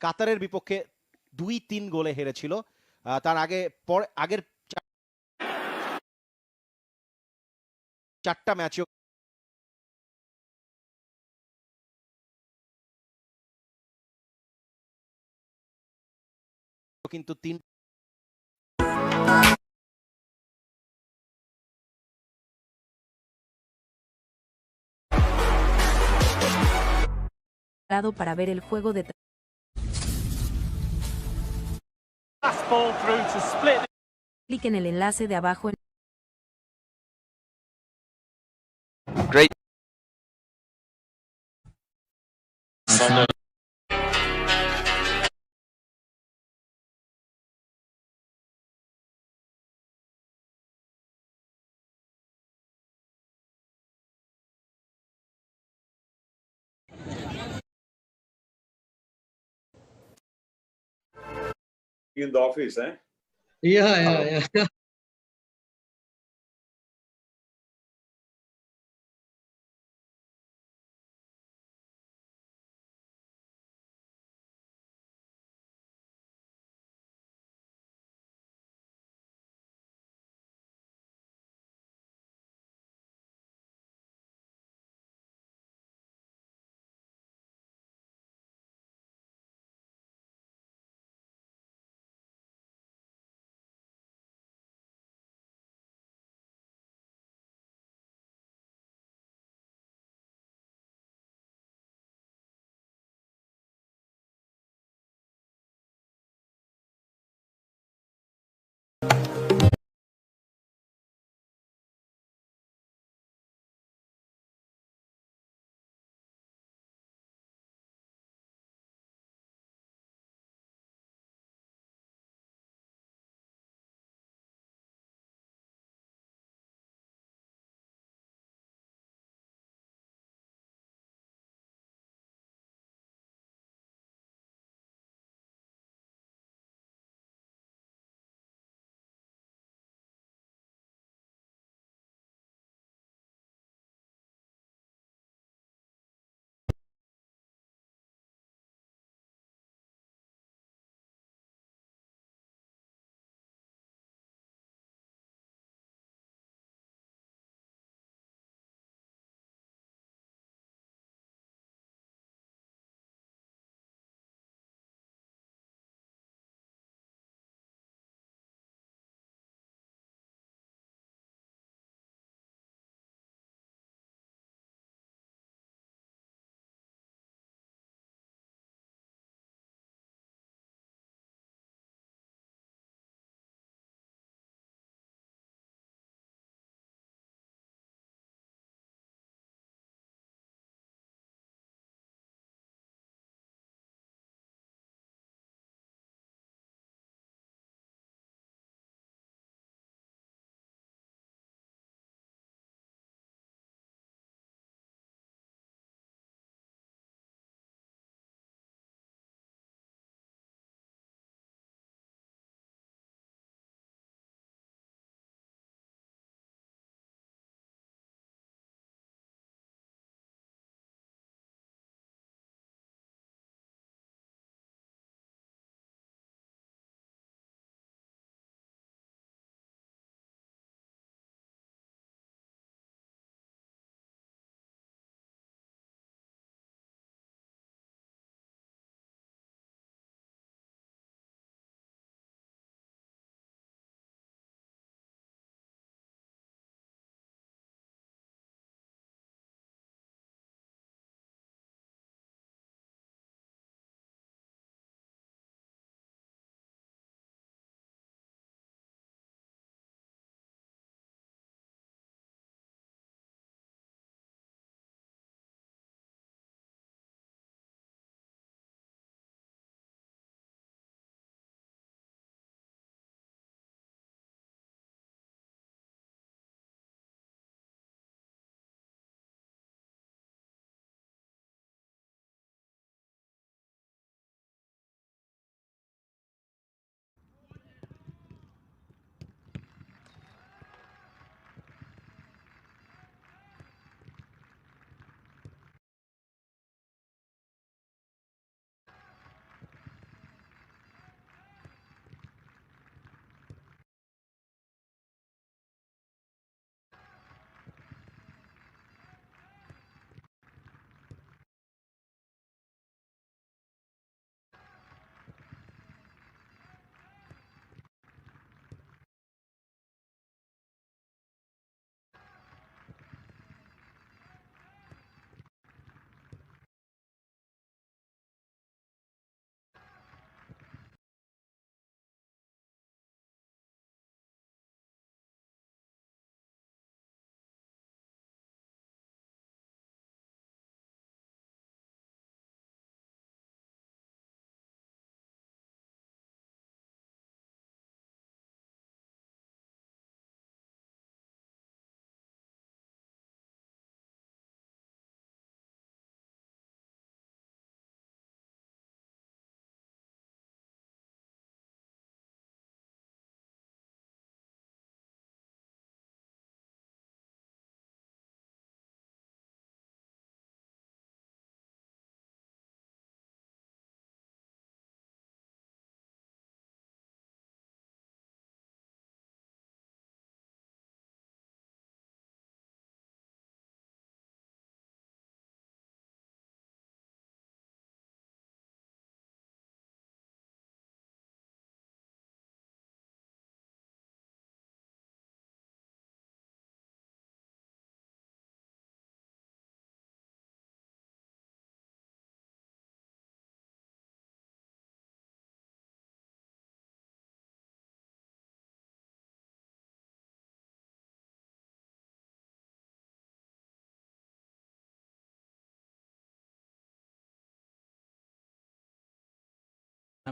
কাতারের বিপক্ষে 2-3 গোলে হেরেছিল। তার আগের 4টা ম্যাচেও কিন্তু 3 para ver el juego de clic en el enlace de abajo en Great. In the office, eh? Yeah.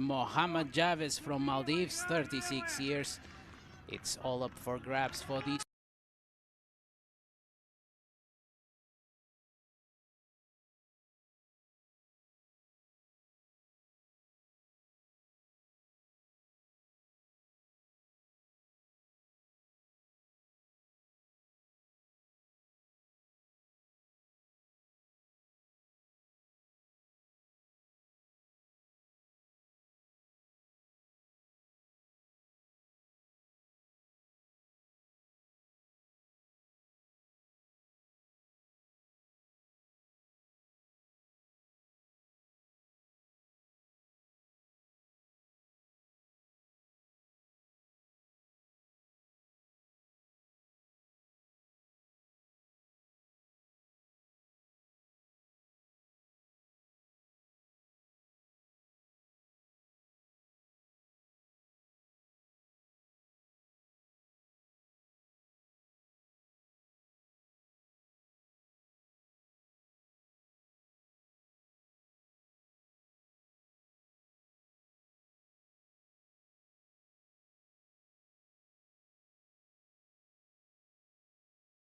Mohammad Javis from Maldives, 36 years. It's all up for grabs for these.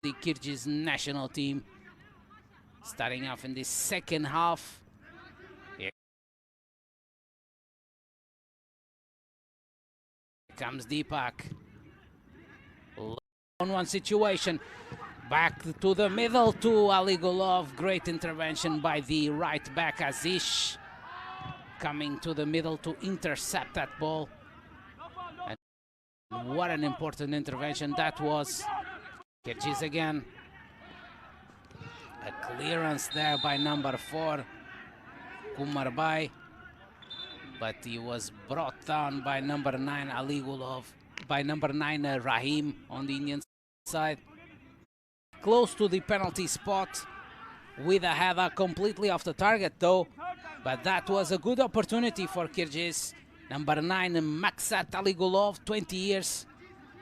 The Kyrgyz national team starting off in the second half. Here comes Deepak. On one situation, back to the middle to Ali Gulov. Great intervention by the right back Azish, coming to the middle to intercept that ball. And what an important intervention that was. Kyrgyz again. A clearance there by number 4, Kumarbay. But he was brought down by number 9, Ali Gulov. By number 9, Rahim on the Indian side. Close to the penalty spot with a header completely off the target though. But that was a good opportunity for Kyrgyz. Number 9, Maksat Ali Gulov, 20 years.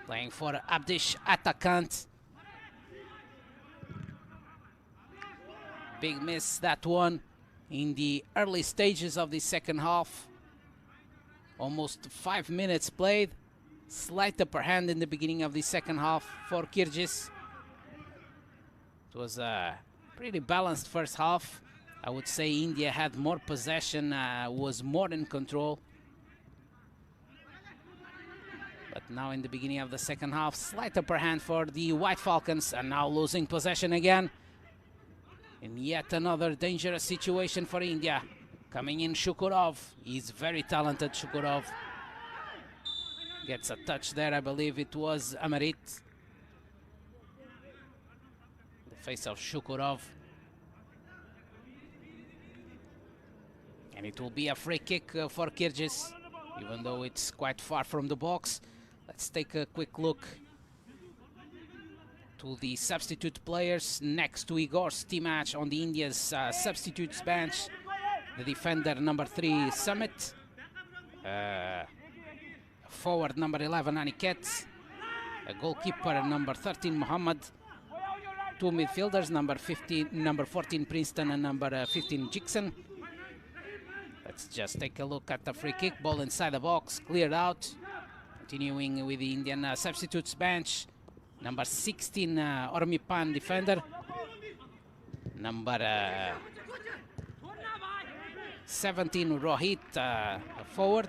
Playing for Abdish Atakant. Big miss, that one, in the early stages of the second half. Almost 5 minutes played. Slight upper hand in the beginning of the second half for Kyrgyz. It was a pretty balanced first half. I would say India had more possession, was more in control. But now in the beginning of the second half, slight upper hand for the White Falcons, and now losing possession again. In yet another dangerous situation for India. Coming in Shukurov. He's very talented, Shukurov. Gets a touch there, I believe it was Amarit. The face of Shukurov. And it will be a free kick for Kyrgyz, even though it's quite far from the box. Let's take a quick look to the substitute players. Next to Igor Stimac on the India's substitutes bench, the defender number 3 Summit, forward number 11 Aniket, a goalkeeper number 13 Muhammad, 2 midfielders number 14 Princeton and number 15 Jackson. Let's just take a look at the free kick. Ball inside the box, cleared out. Continuing with the Indian substitutes bench. Number 16, Ormipan, defender. Number 17, Rohit, forward.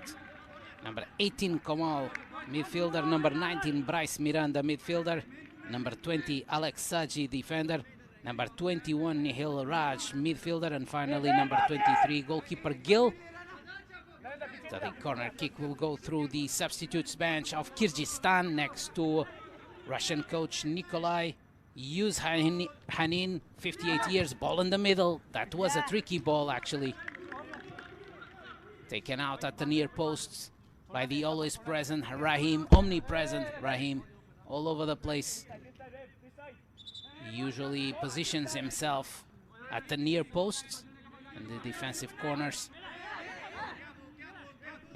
Number 18, Kamal, midfielder. Number 19, Bryce Miranda, midfielder. Number 20, Alex Saji, defender. Number 21, Nihil Raj, midfielder. And finally, number 23, goalkeeper Gil. So the corner kick will go through the substitutes bench of Kyrgyzstan next to Russian coach Nikolai Yuzhanin, 58 years. Ball in the middle. That was a tricky ball, actually. Taken out at the near posts by the always present Rahim, omnipresent Rahim, all over the place. He usually positions himself at the near posts and the defensive corners.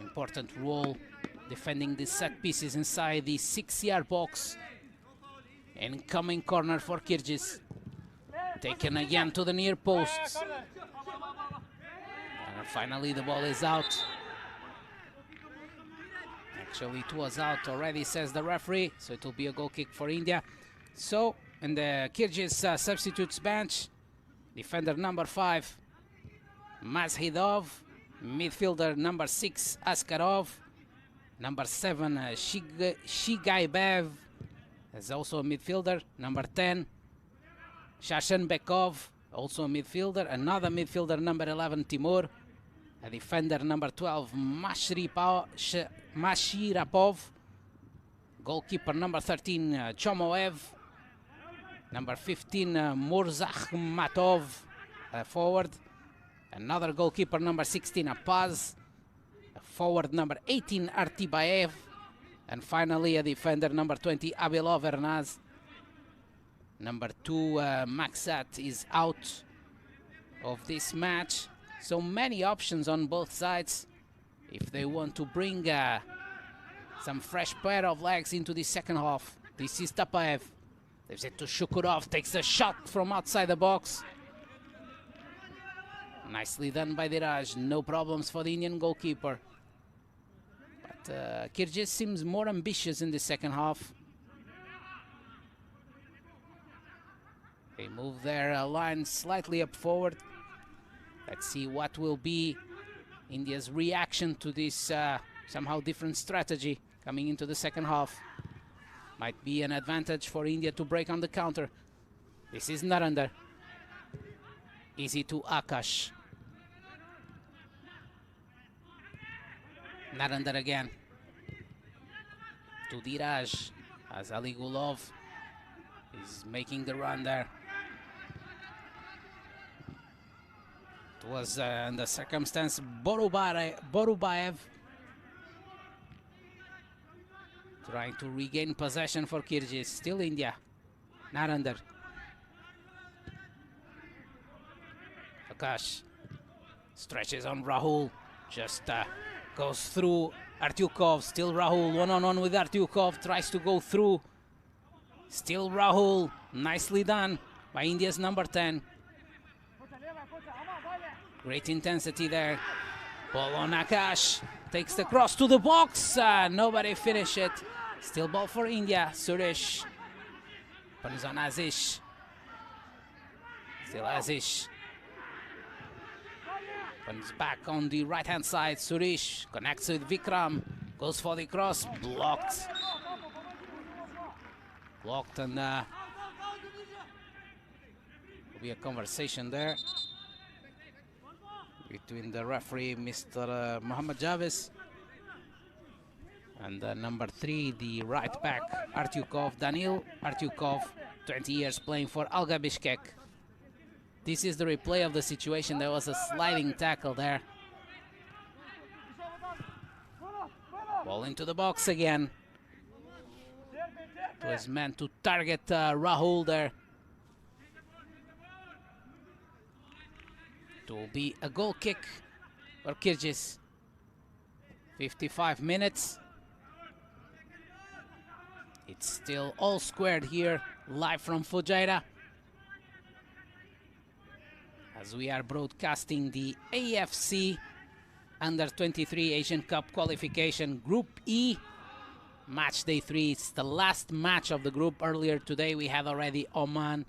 Important role defending the set pieces inside the 6-yard box. Incoming corner for Kyrgyz. Taken again to the near posts. And finally the ball is out. Actually, it was out already, says the referee, so it will be a goal kick for India. So, in the Kyrgyz substitutes bench, defender number 5, Mazhidov, midfielder number 6, Askarov, number 7, Shigaibev is also a midfielder, number 10, Shashenbekov, also a midfielder, another midfielder, number 11, Timur, a defender, number 12, Mashirapov, goalkeeper, number 13, Chomoev, number 15, Murzakhmatov, forward, another goalkeeper, number 16, Apaz, forward, number 18, Artibaev, and finally a defender, number 20, Abilov Ernaz. Number 2, Maksat is out of this match. So many options on both sides if they want to bring some fresh pair of legs into the second half. This is Tapaev. Leaves it to Shukurov, takes a shot from outside the box. Nicely done by Diraj, no problems for the Indian goalkeeper. But Kyrgyz seems more ambitious in the second half. They move their line slightly up forward. Let's see what will be India's reaction to this somehow different strategy coming into the second half. Might be an advantage for India to break on the counter. This is Narendra. Easy to Akash. Narendra again. To Diraj as Ali Gulov is making the run there. It was in the circumstance Borubaev trying to regain possession for Kyrgyz. Still India. Narendra. Akash stretches on Rahul. Just goes through Artyukov. Still Rahul. One-on-one with Artyukov. Tries to go through. Still Rahul. Nicely done by India's number 10. Great intensity there. Ball on Akash. Takes the cross to the box. Nobody finish it. Still ball for India. Suresh. Comes on Azish. Still Azish. Comes back on the right-hand side. Suresh connects with Vikram. Goes for the cross. Blocked. Blocked, and will be a conversation there between the referee, Mr. Muhammad Javis, and number 3, the right back, Artyukov, Danil Artyukov, 20 years playing for Alga Bishkek. This is the replay of the situation. There was a sliding tackle there. Ball into the box again. It was meant to target Rahul there. It will be a goal kick for Kyrgyz. 55 minutes. It's still all squared here, live from Fujairah, as we are broadcasting the AFC Under-23 Asian Cup Qualification Group E, Match Day 3. It's the last match of the group. Earlier today we had already Oman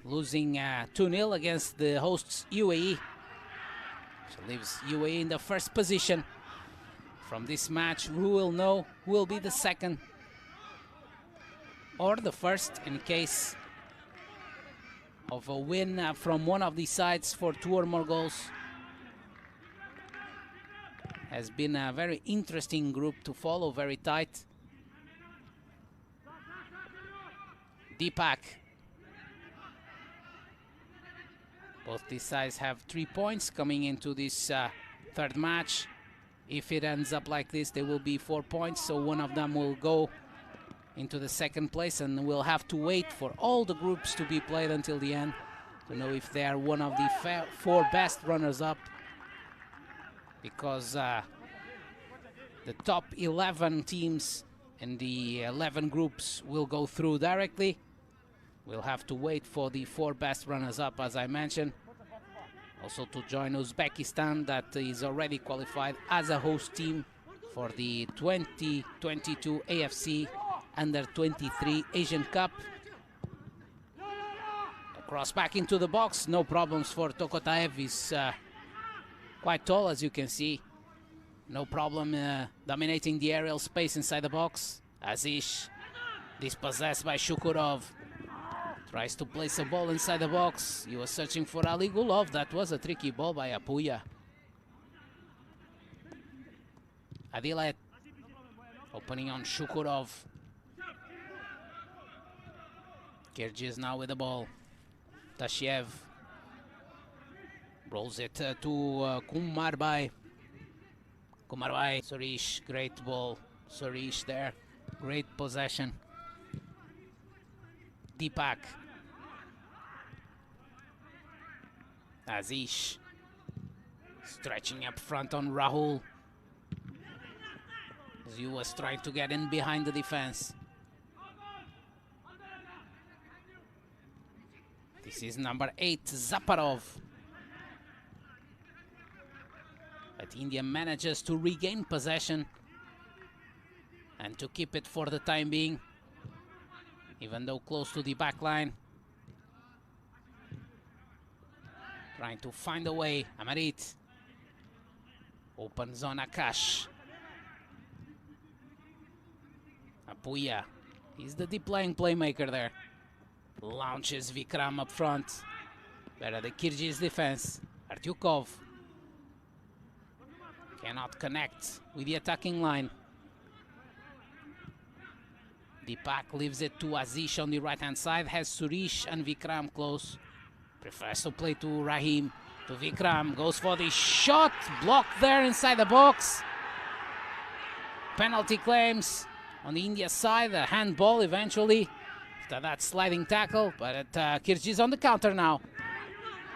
losing 2-0 against the hosts UAE. So leaves UAE in the first position. From this match, who will know who will be the second or the first in case of a win from one of these sides for 2 or more goals. Has been a very interesting group to follow, very tight. Deepak. Both these sides have 3 points coming into this third match. If it ends up like this, there will be 4 points, so one of them will go into the second place, and we'll have to wait for all the groups to be played until the end to know if they are one of the 4 best runners-up, because the top 11 teams in the 11 groups will go through directly. We'll have to wait for the 4 best runners-up, as I mentioned. Also to join Uzbekistan, that is already qualified as a host team for the 2022 AFC Under-23 Asian Cup. Cross back into the box, no problems for Tokotaev. He's quite tall, as you can see. No problem dominating the aerial space inside the box. Azish, dispossessed by Shukurov. Tries to place a ball inside the box. He was searching for Ali Gulov. That was a tricky ball by Apuya. Adilet opening on Shukurov. Kyrgyz now with the ball. Tashiev rolls it to Kumarbay. Kumarbay, Surish, great ball. Surish there, great possession. Deepak. Azish stretching up front on Rahul. Zhu was trying to get in behind the defense. This is number 8, Zaparov. But India manages to regain possession and to keep it for the time being, even though close to the back line. Trying to find a way. Amarit opens on Akash. Apuya, he's the deep lying playmaker there. Launches Vikram up front. Better the Kyrgyz defense. Artyukov cannot connect with the attacking line. Deepak leaves it to Azish on the right-hand side. Has Surish and Vikram close. Prefers to play to Rahim. To Vikram. Goes for the shot. Blocked there inside the box. Penalty claims on the India side. A handball eventually. After that sliding tackle. But Kyrgyz on the counter now.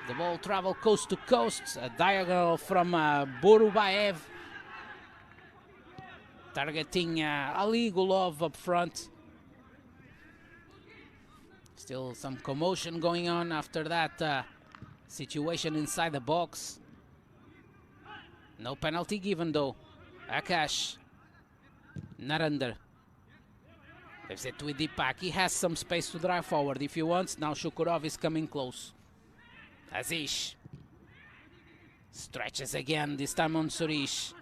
The ball traveled coast to coast. A diagonal from Borubaev. Targeting Ali Gulov up front. Still some commotion going on after that situation inside the box. No penalty given though. Akash. Narendra. Leaves it with Deepak. He has some space to drive forward if he wants. Now Shukurov is coming close. Azish. Stretches again, this time on Surish.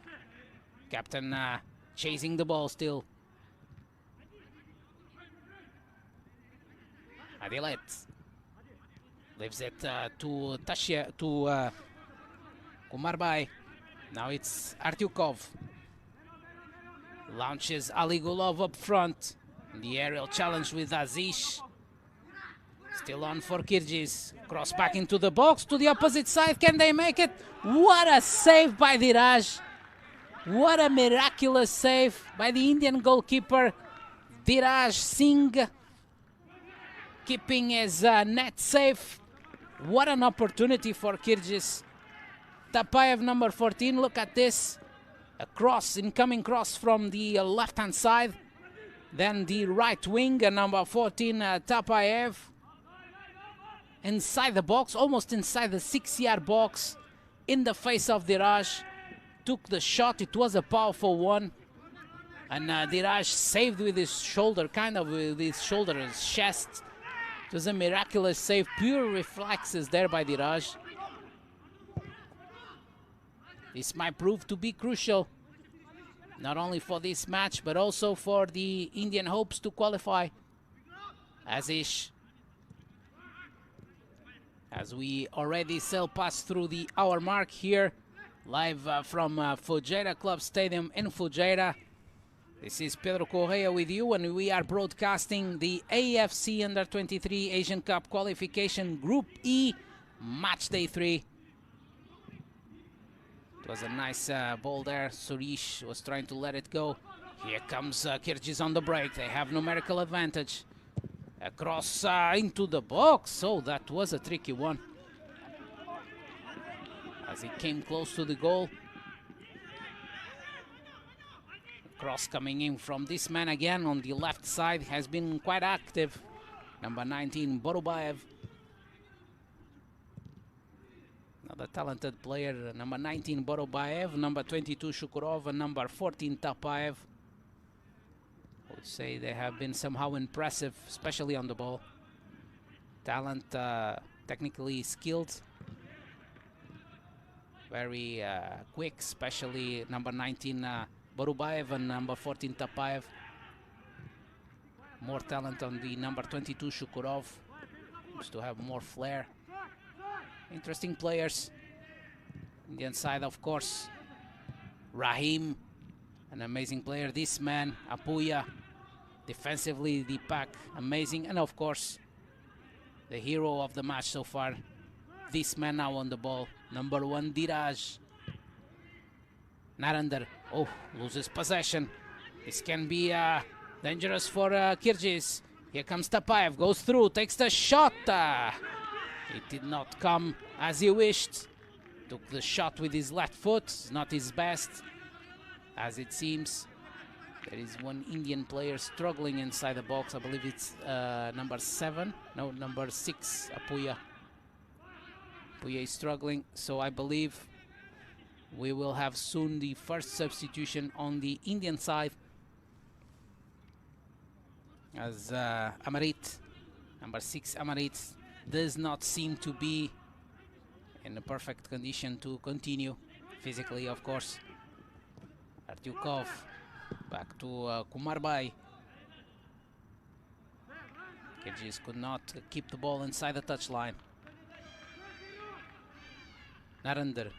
Captain chasing the ball still. Adilet leaves it to Tashia, to Kumarbay. Now it's Artyukov. Launches Ali Gulov up front. The aerial challenge with Azish. Still on for Kyrgyz. Cross back into the box to the opposite side. Can they make it? What a save by Diraj. What a miraculous save by the Indian goalkeeper, Diraj Singh. Keeping his net safe. What an opportunity for Kyrgyz. Tapayev, number 14, look at this. A cross, incoming cross from the left-hand side. Then the right wing, number 14, Tapayev. Inside the box, almost inside the 6-yard box. In the face of Diraj. Took the shot, it was a powerful one. And Diraj saved with his shoulder, kind of with his shoulder, his chest. It was a miraculous save, pure reflexes there by Diraj. This might prove to be crucial, not only for this match, but also for the Indian hopes to qualify. Azish, as we already sail past through the hour mark here, live from Fujairah Club Stadium in Fujairah. This is Pedro Correa with you, and we are broadcasting the AFC Under-23 Asian Cup Qualification Group E, Match Day 3. It was a nice ball there. Surish was trying to let it go. Here comes Kyrgyz on the break. They have numerical advantage. Across into the box. Oh, that was a tricky one. As he came close to the goal. Cross coming in from this man again on the left side. Has been quite active. Number 19, Borubaev. Now Another talented player, number 19 Borobaev, number 22 Shukurov, and number 14 Tapaev. I would say they have been somehow impressive, especially on the ball. Talent, technically skilled, very quick, especially number 19 Borobaev and number 14 Tapaev. More talent on the number 22 Shukurov. Seems to have more flair. Interesting players. Indian side, of course, Rahim, an amazing player. This man, Apuya, defensively, Deepak, amazing. And of course, the hero of the match so far, this man now on the ball, number 1 Diraj. Narendra, oh, loses possession. This can be dangerous for Kyrgyz. Here comes Tapaev, goes through, takes the shot. It did not come as he wished. Took the shot with his left foot. It's not his best, as it seems. There is one Indian player struggling inside the box. I believe it's number 7. No, number 6, Apuya. Apuya is struggling, so I believe we will have soon the first substitution on the Indian side, as Amarit, number 6 Amarit, does not seem to be in a perfect condition to continue physically, of course. Artyukov back to Kumarbai. Kyrgyz could not keep the ball inside the touchline. Narendra.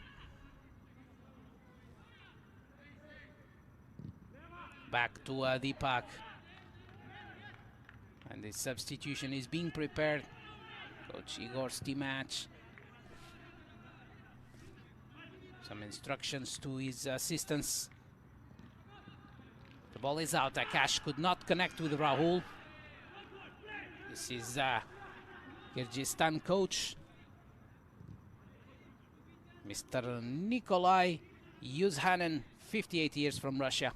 Back to Deepak. And the substitution is being prepared. Coach Igor Stimac. Some instructions to his assistants. The ball is out. Akash could not connect with Rahul. This is Kyrgyzstan coach, Mr. Nikolai Yuzhanen, 58 years from Russia.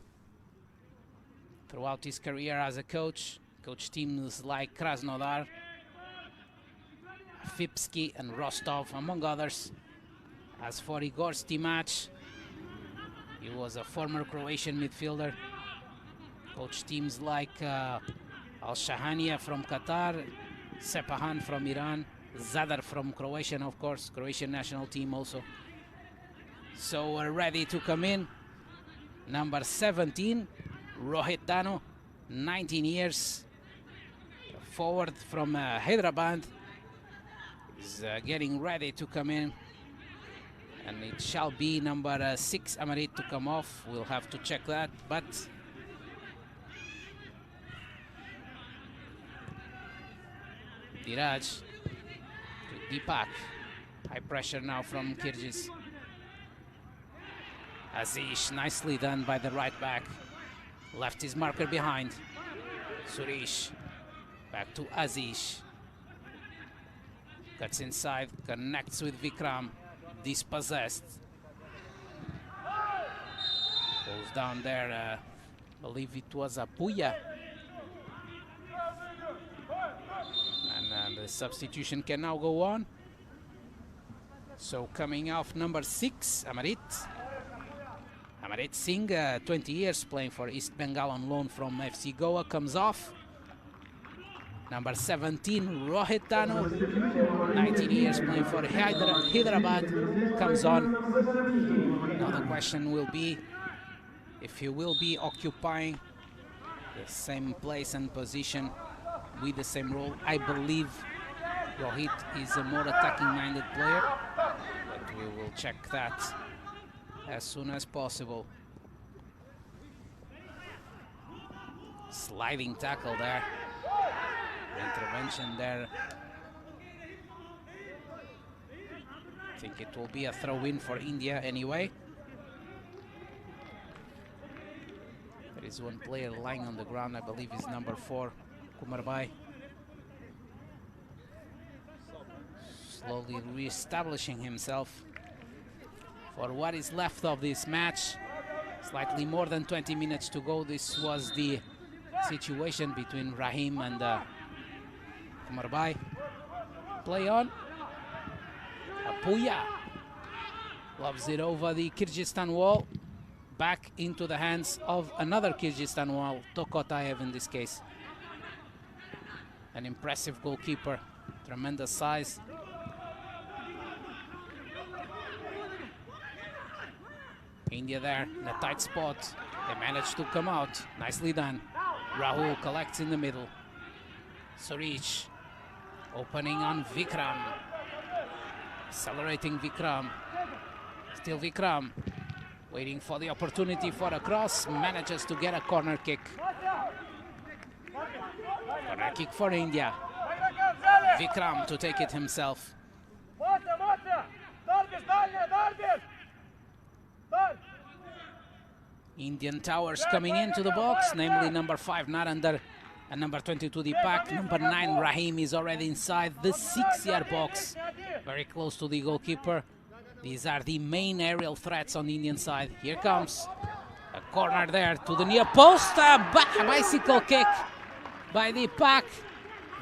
Throughout his career as a coach, coached teams like Krasnodar, Fipsky and Rostov, among others. As for Igor Stimac, he was a former Croatian midfielder. Coached teams like Al-Shahania from Qatar, Sepahan from Iran, Zadar from Croatia, and of course, Croatian national team also. So we're ready to come in. Number 17, Rohit Dano, 19 years, forward from Hyderabad, is getting ready to come in. And it shall be number 6 Amarit to come off. We'll have to check that, but Diraj to Deepak. High pressure now from Kyrgyz. Azish, nicely done by the right back. Left his marker behind. Surish, back to Azish. Cuts inside, connects with Vikram. Dispossessed. Goes down there, believe it was Apuya. And the substitution can now go on. So coming off number 6, Amarit. Amarit Singh, 20 years playing for East Bengal on loan from FC Goa, comes off. Number 17, Rohit Dano, 19 years playing for Hyderabad, comes on. Now the question will be if he will be occupying the same place and position with the same role. I believe Rohit is a more attacking-minded player, but we will check that as soon as possible. Sliding tackle there. Intervention there. I think it will be a throw-in for India anyway. There is one player lying on the ground, I believe is number 4, Kumarbai. Slowly re-establishing himself for what is left of this match. Slightly more than 20 minutes to go. This was the situation between Rahim and Kumarbai. Play on. Apuya Lobs it over the Kyrgyzstan wall. Back into the hands of another Kyrgyzstan wall, Tokotayev in this case. An impressive goalkeeper, tremendous size. India there in a tight spot. They managed to come out. Nicely done. Rahul collects in the middle. Suresh opening on Vikram. Accelerating Vikram. Still Vikram. Waiting for the opportunity for a cross. Manages to get a corner kick. Corner kick for India. Vikram to take it himself. Indian towers coming into the box, namely number 5 Narendra and number 22 Deepak. Number 9 Rahim is already inside the 6-yard box, very close to the goalkeeper. These are the main aerial threats on the Indian side. Here comes a corner there to the near post. A bicycle kick by Deepak.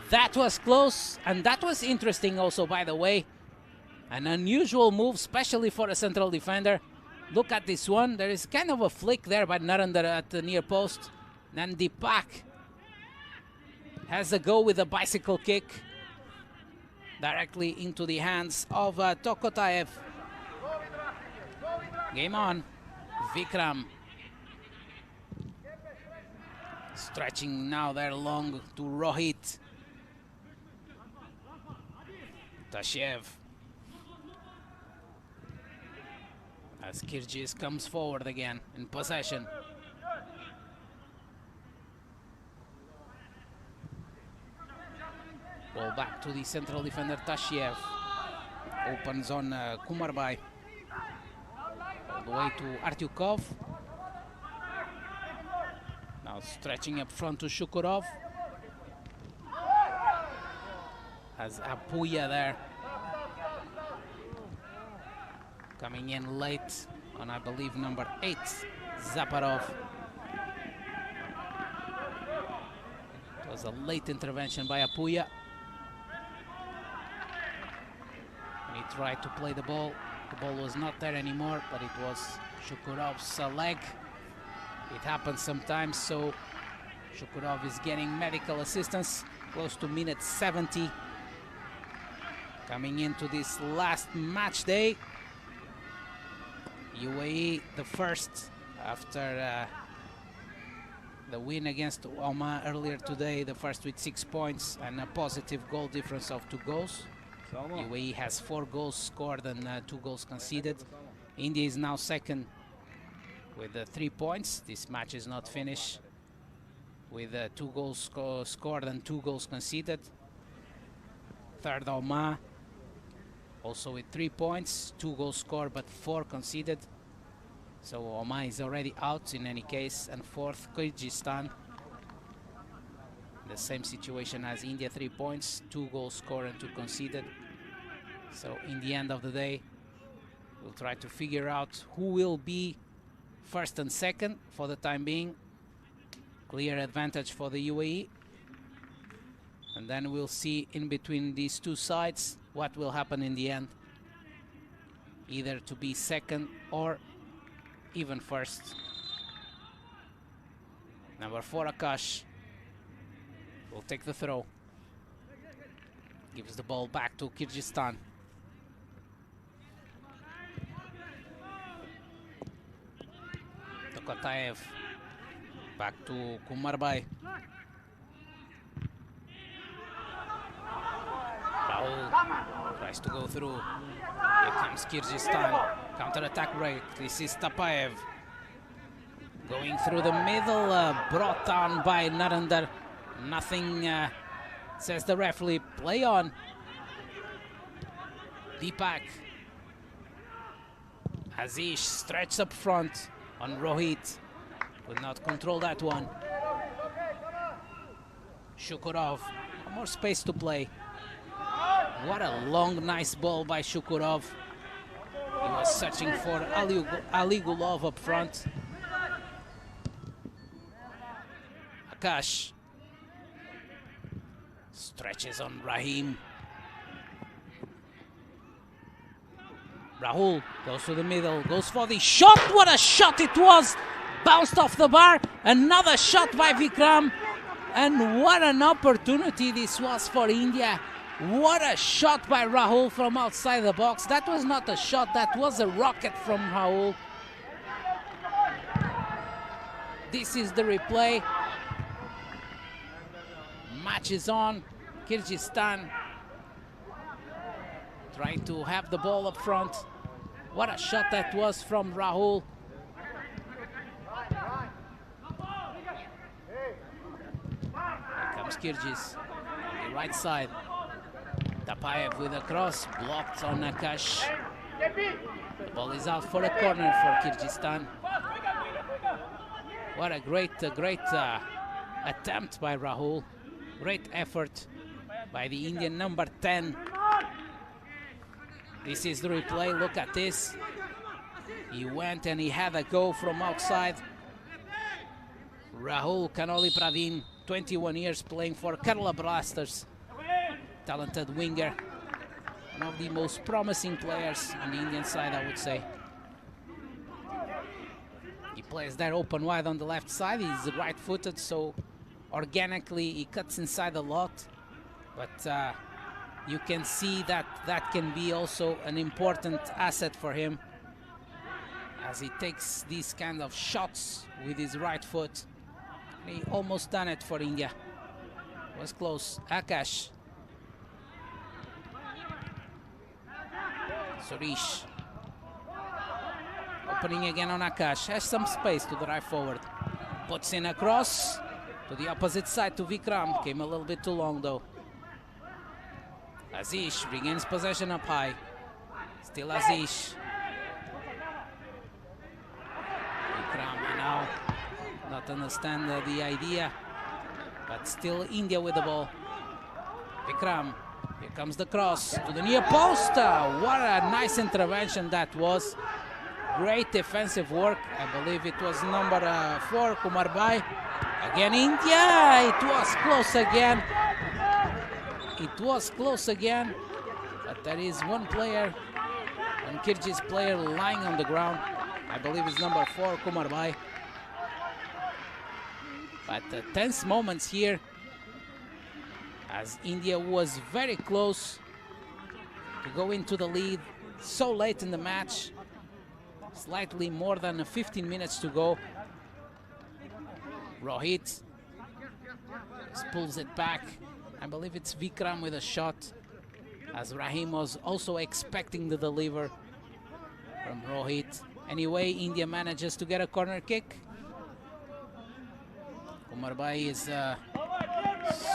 That was close, and that was interesting also, by the way. An unusual move, especially for a central defender. Look at this one. There is kind of a flick there by Narendra at the near post. Then Deepak has a go with a bicycle kick directly into the hands of Tokotayev. Game on. Vikram stretching now there long to Rohit. Tashev. As Kyrgyz comes forward again in possession. Ball back to the central defender Tashev. Opens on Kumarbai. All the way to Artyukov. Now stretching up front to Shukurov. Has Apuya there. Coming in late on, I believe, number 8, Zaparov. It was a late intervention by Apuya. He tried to play the ball. The ball was not there anymore, but it was Shukurov's leg. It happens sometimes, so Shukurov is getting medical assistance. Close to minute 70. Coming into this last match day. UAE, the first after the win against Oman earlier today, the first with 6 points and a positive goal difference of 2 goals. UAE has 4 goals scored and 2 goals conceded. India is now second with 3 points. This match is not finished with 2 goals scored and 2 goals conceded. Third, Oman, also with 3 points, 2 goals scored but 4 conceded. So Oman is already out in any case. And fourth, Kyrgyzstan. The same situation as India, 3 points, 2 goals scored and 2 conceded. So in the end of the day, we'll try to figure out who will be first and second for the time being. Clear advantage for the UAE. And then we'll see in between these two sides what will happen in the end. Either to be second or even first. Number 4, Akash, will take the throw. Gives the ball back to Kyrgyzstan. Tokotayev. Back to Kumarbai. Rahul tries to go through. Here comes Kyrgyzstan. Counter-attack break. This is Tapayev. Going through the middle. Brought down by Narendra. Nothing, says the referee. Play on. Deepak. Azish stretched up front on Rohit. Could not control that one. Shukurov. More space to play. What a long, nice ball by Shukurov. He was searching for Ali Gulov up front. Akash stretches on Rahim. Rahul goes to the middle, goes for the shot. What a shot it was! Bounced off the bar. Another shot by Vikram. And what an opportunity this was for India. What a shot by Rahul from outside the box. That was not a shot, that was a rocket from Rahul. This is the replay. Match is on. Kyrgyzstan trying to have the ball up front. What a shot that was from Rahul. Here comes Kyrgyz on the right side. Tapayev with a cross, blocked on Akash. The ball is out for a corner for Kyrgyzstan. What a great attempt by Rahul. Great effort by the Indian number 10. This is the replay, look at this. He went and he had a go from outside. Rahul Kanoli Praveen, 21 years, playing for Kerala Blasters. Talented winger. One of the most promising players on the Indian side, I would say. He plays there open wide on the left side. He's right-footed, so organically he cuts inside a lot. But you can see that that can be also an important asset for him, as he takes these kind of shots with his right foot. He almost done it for India. Was close. Akash. Suresh. Opening again on Akash. Has some space to the right forward. Puts in a cross to the opposite side to Vikram. Came a little bit too long though. Azish regains possession up high. Still Azish. Vikram now not understand the idea, but still India with the ball. Vikram, here comes the cross to the near post. What a nice intervention that was. Great defensive work. I believe it was number 4, Kumarbai. Again India, it was close again. It was close again, but there is one player, one Kyrgyz player lying on the ground. I believe it's number 4, Kumarbai. But tense moments here, as India was very close to go into the lead so late in the match. Slightly more than 15 minutes to go. Rohit pulls it back. I believe it's Vikram with a shot, as Rahim was also expecting the deliver from Rohit. Anyway, India manages to get a corner kick. Kumarbai is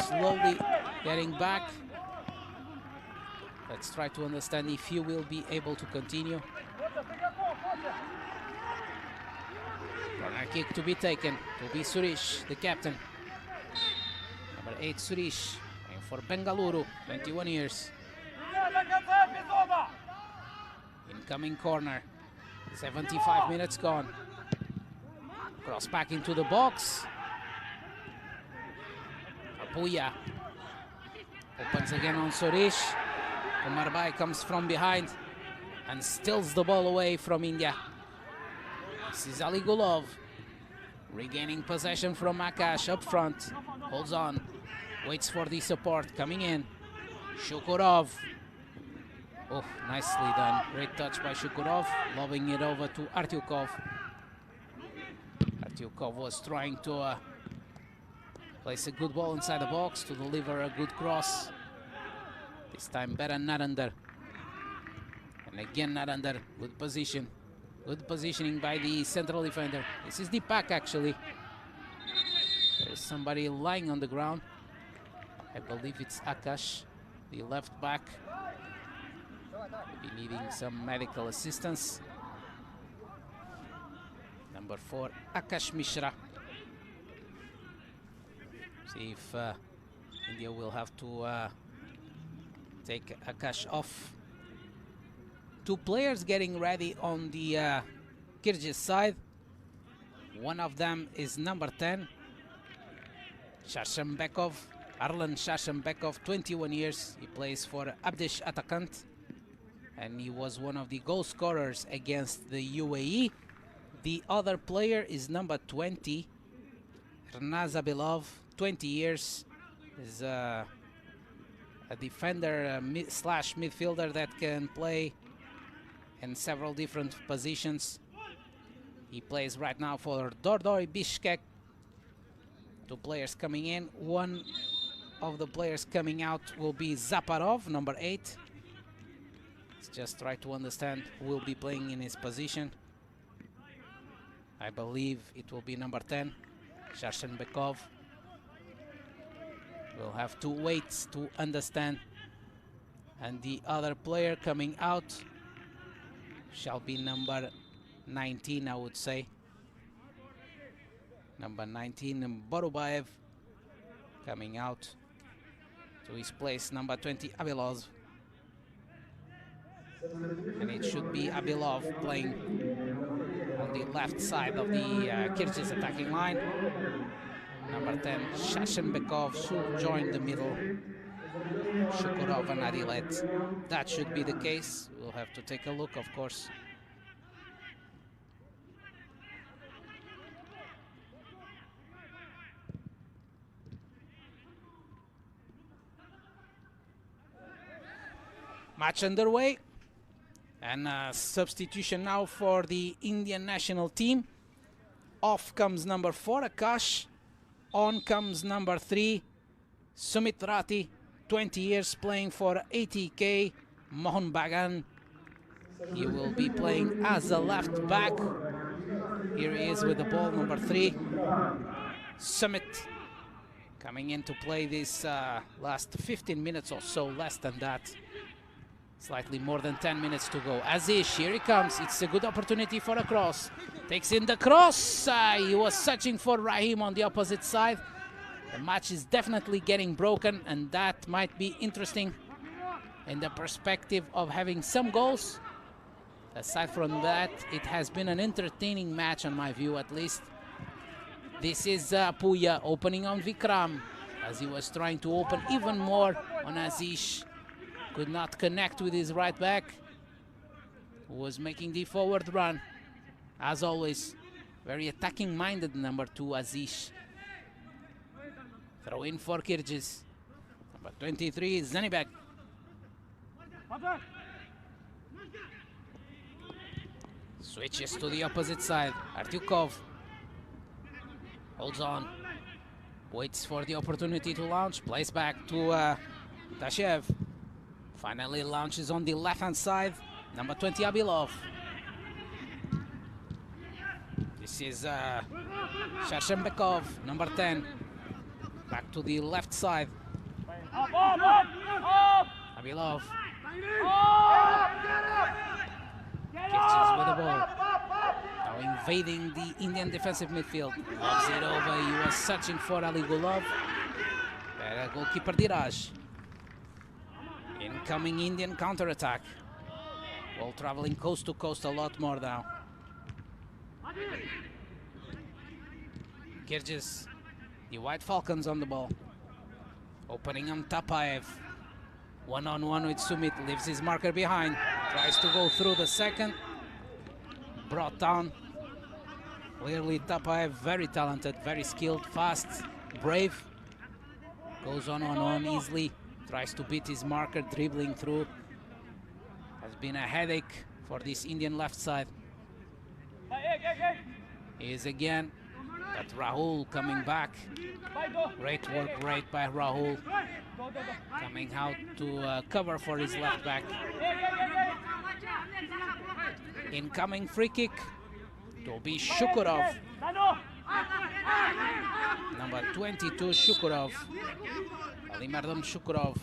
slowly getting back. Let's try to understand if he will be able to continue. Corner kick to be taken. To be Suresh, the captain. Number 8, Suresh. For Bengaluru, 21 years. Incoming corner. 75 minutes gone. Cross back into the box. Apuya opens again on Suresh. Kumarbai comes from behind and steals the ball away from India. This is Ali Gulov regaining possession from Akash up front. Holds on. Waits for the support coming in. Shukurov. Oh, nicely done. Great touch by Shukurov. Lobbing it over to Artyukov. Artyukov was trying to place a good ball inside the box to deliver a good cross. This time better Narendra. And again Narendra. Good position. Good positioning by the central defender. This is the pack actually. There's somebody lying on the ground. I believe it's Akash, the left back. Maybe needing some medical assistance. Number 4, Akash Mishra. See if India will have to take Akash off. 2 players getting ready on the Kyrgyz side. One of them is number 10, and he was one of the goal scorers against the UAE. The other player is number 20, Rnazabilov, 20 years. Is a defender slash midfielder that can play in several different positions. He plays right now for Dordoi Bishkek. Two players coming in. One of the players coming out will be Zaparov, number 8. Let's just try to understand who will be playing in his position. I believe it will be number 10, Sharshenbekov. We'll have to wait to understand. And the other player coming out shall be number 19, I would say. Number 19, Borubaev, coming out to his place, number 20, Abilov. And it should be Abilov playing on the left side of the Kyrgyz attacking line. Number 10, Shashenbekov should join the middle. Shukurov and Adilet. That should be the case. We'll have to take a look, of course. Match underway. And substitution now for the Indian national team. Off comes number 4, Akash. On comes number 3, Sumit Rati, 20 years, playing for ATK Mohun Bagan. He will be playing as a left back. Here he is with the ball, number 3. Sumit coming in to play this last 15 minutes or so, less than that. Slightly more than 10 minutes to go. Azish, here he comes. It's a good opportunity for a cross. Takes in the cross. He was searching for Rahim on the opposite side. The match is definitely getting broken, and that might be interesting in the perspective of having some goals. Aside from that, it has been an entertaining match, on my view at least. This is Puya opening on Vikram, as he was trying to open even more on Azish. Could not connect with his right back, who was making the forward run. As always, very attacking-minded number 2, Azish. Throw in for Kyrgyz. Number 23, Zanibek. Switches to the opposite side. Artyukov holds on. Waits for the opportunity to launch. Plays back to Tashev. Finally launches on the left-hand side. Number 20, Abilov. This is Sharshenbekov, number 10. Back to the left side. Abilov. Kyrgyz with the ball. Now invading the Indian defensive midfield. Lobs it over. He was searching for Ali Gulov. Goalkeeper Diraj. Incoming Indian counter-attack. Ball traveling coast to coast a lot more now. Kyrgyz, the White Falcons on the ball. Opening on Tapaev. One-on-one with Sumit, leaves his marker behind. Tries to go through the second. Brought down. Clearly Tapaev, very talented, very skilled, fast, brave. Goes on easily. Tries to beat his marker, dribbling through. Has been a headache for this Indian left side. Is again, but Rahul coming back. Great work rate by Rahul. Coming out to cover for his left back. Incoming free kick. To be Shukurov. Number 22, Shukurov. Alimardon Shukurov.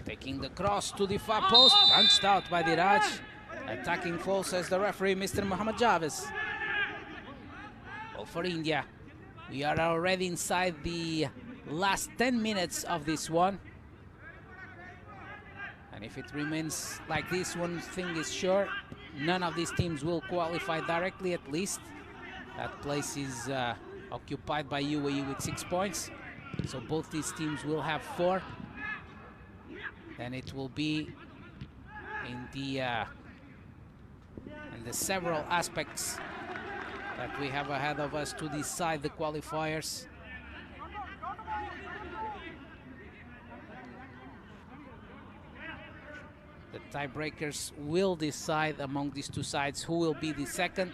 Taking the cross to the far post. Punched out by Diraj. Attacking foul, says the referee, Mr. Mohammad Javis. Goal for India. We are already inside the last 10 minutes of this one. And if it remains like this, one thing is sure. None of these teams will qualify directly, at least. That place is occupied by UAE with 6 points. So both these teams will have 4. Then it will be in the several aspects that we have ahead of us to decide the qualifiers. The tiebreakers will decide among these two sides who will be the second,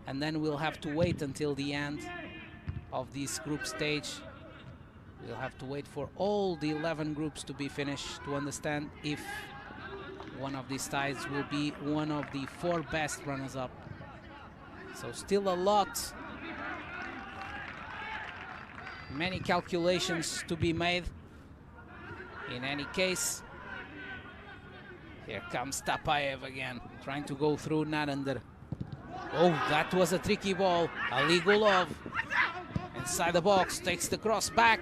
and then we'll have to wait until the end of this group stage. We'll have to wait for all the 11 groups to be finished to understand if one of these sides will be one of the 4 best runners-up. So still a lot, many calculations to be made. In any case, here comes Tapayev again, trying to go through Narender. Oh, that was a tricky ball. Ali Gulov inside the box, takes the cross back.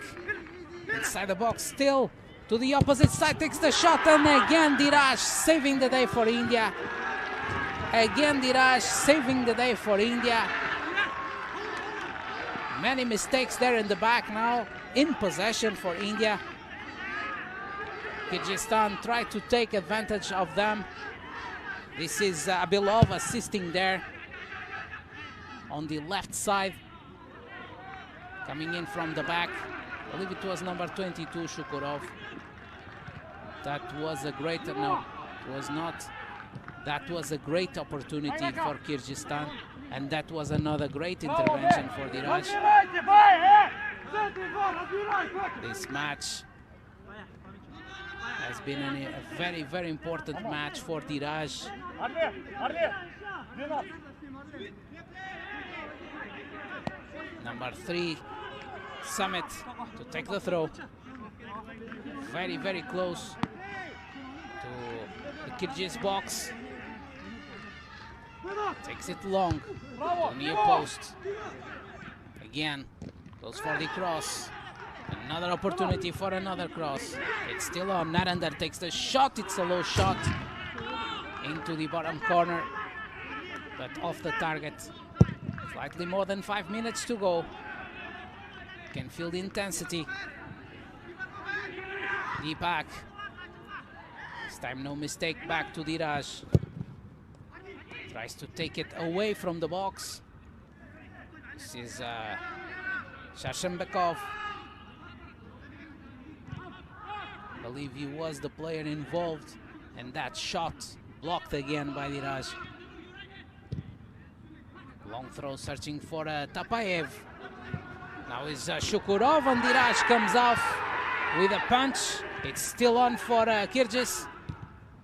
Inside the box, still to the opposite side, takes the shot, and again Diraj saving the day for India. Again Diraj saving the day for India. Many mistakes there in the back now, in possession for India. Kyrgyzstan tried to take advantage of them. This is Abilov assisting there on the left side, coming in from the back. I believe it was number 22, Shukurov. That was a great, no, it was not. That was a great opportunity for Kyrgyzstan, and that was another great intervention for Diraj. This match has been a very, very important match for Diraj. Number 3, Summit, to take the throw. Very, very close to the Kyrgyz box. Takes it long to near post. Again, goes for the cross. Another opportunity for another cross. It's still on. Narender takes the shot. It's a low shot into the bottom corner, but off the target. Slightly more than 5 minutes to go. Can feel the intensity. Deepak. This time no mistake, back to Diraj. Tries to take it away from the box. This is Shashembekov. I believe he was the player involved, and that shot blocked again by Diraj. Long throw searching for Tapayev. Now is Shukurov, and Diraj comes off with a punch. It's still on for Kyrgyz.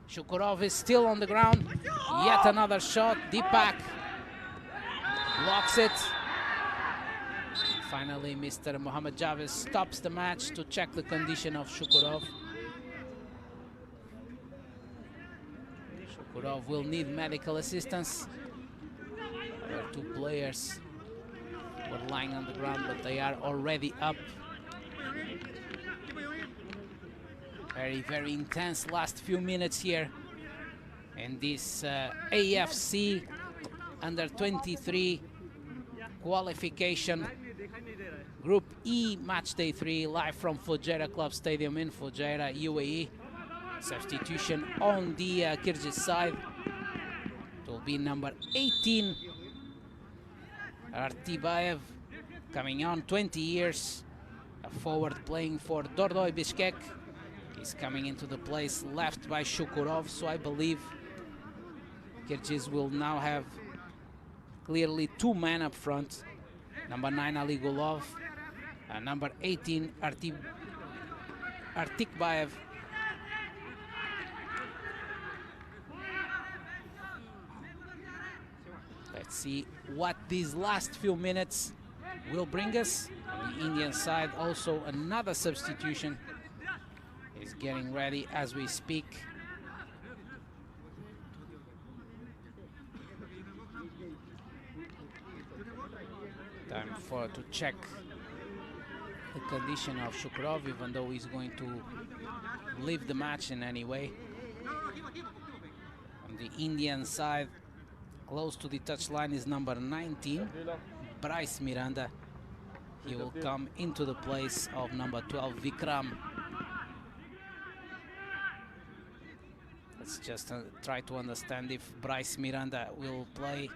Shukurov is still on the ground. Yet another shot. Deepak blocks it. Finally, Mr. Mohammad Javed stops the match to check the condition of Shukurov. Shukurov will need medical assistance. There are 2 players were lying on the ground, but they are already up. Very, very intense last few minutes here in this AFC U23 qualification. Group E, match day 3, live from Fujairah Club Stadium in Fujairah, UAE. Substitution on the Kyrgyz side. It will be number 18, Artibayev, coming on, 20 years, a forward playing for Dordoy Bishkek. He's coming into the place left by Shukurov, so I believe Kyrgyz will now have clearly 2 men up front. Number 9, Ali Gulov, and number 18, Artikbayev. Let's see what these last few minutes will bring us. On the Indian side, also another substitution is getting ready as we speak. Time to check the condition of Shukurov, even though he's going to leave the match in any way. On the Indian side, close to the touchline is number 19, Bryce Miranda. He will come into the place of number 12, Vikram. Let's just try to understand if Bryce Miranda will play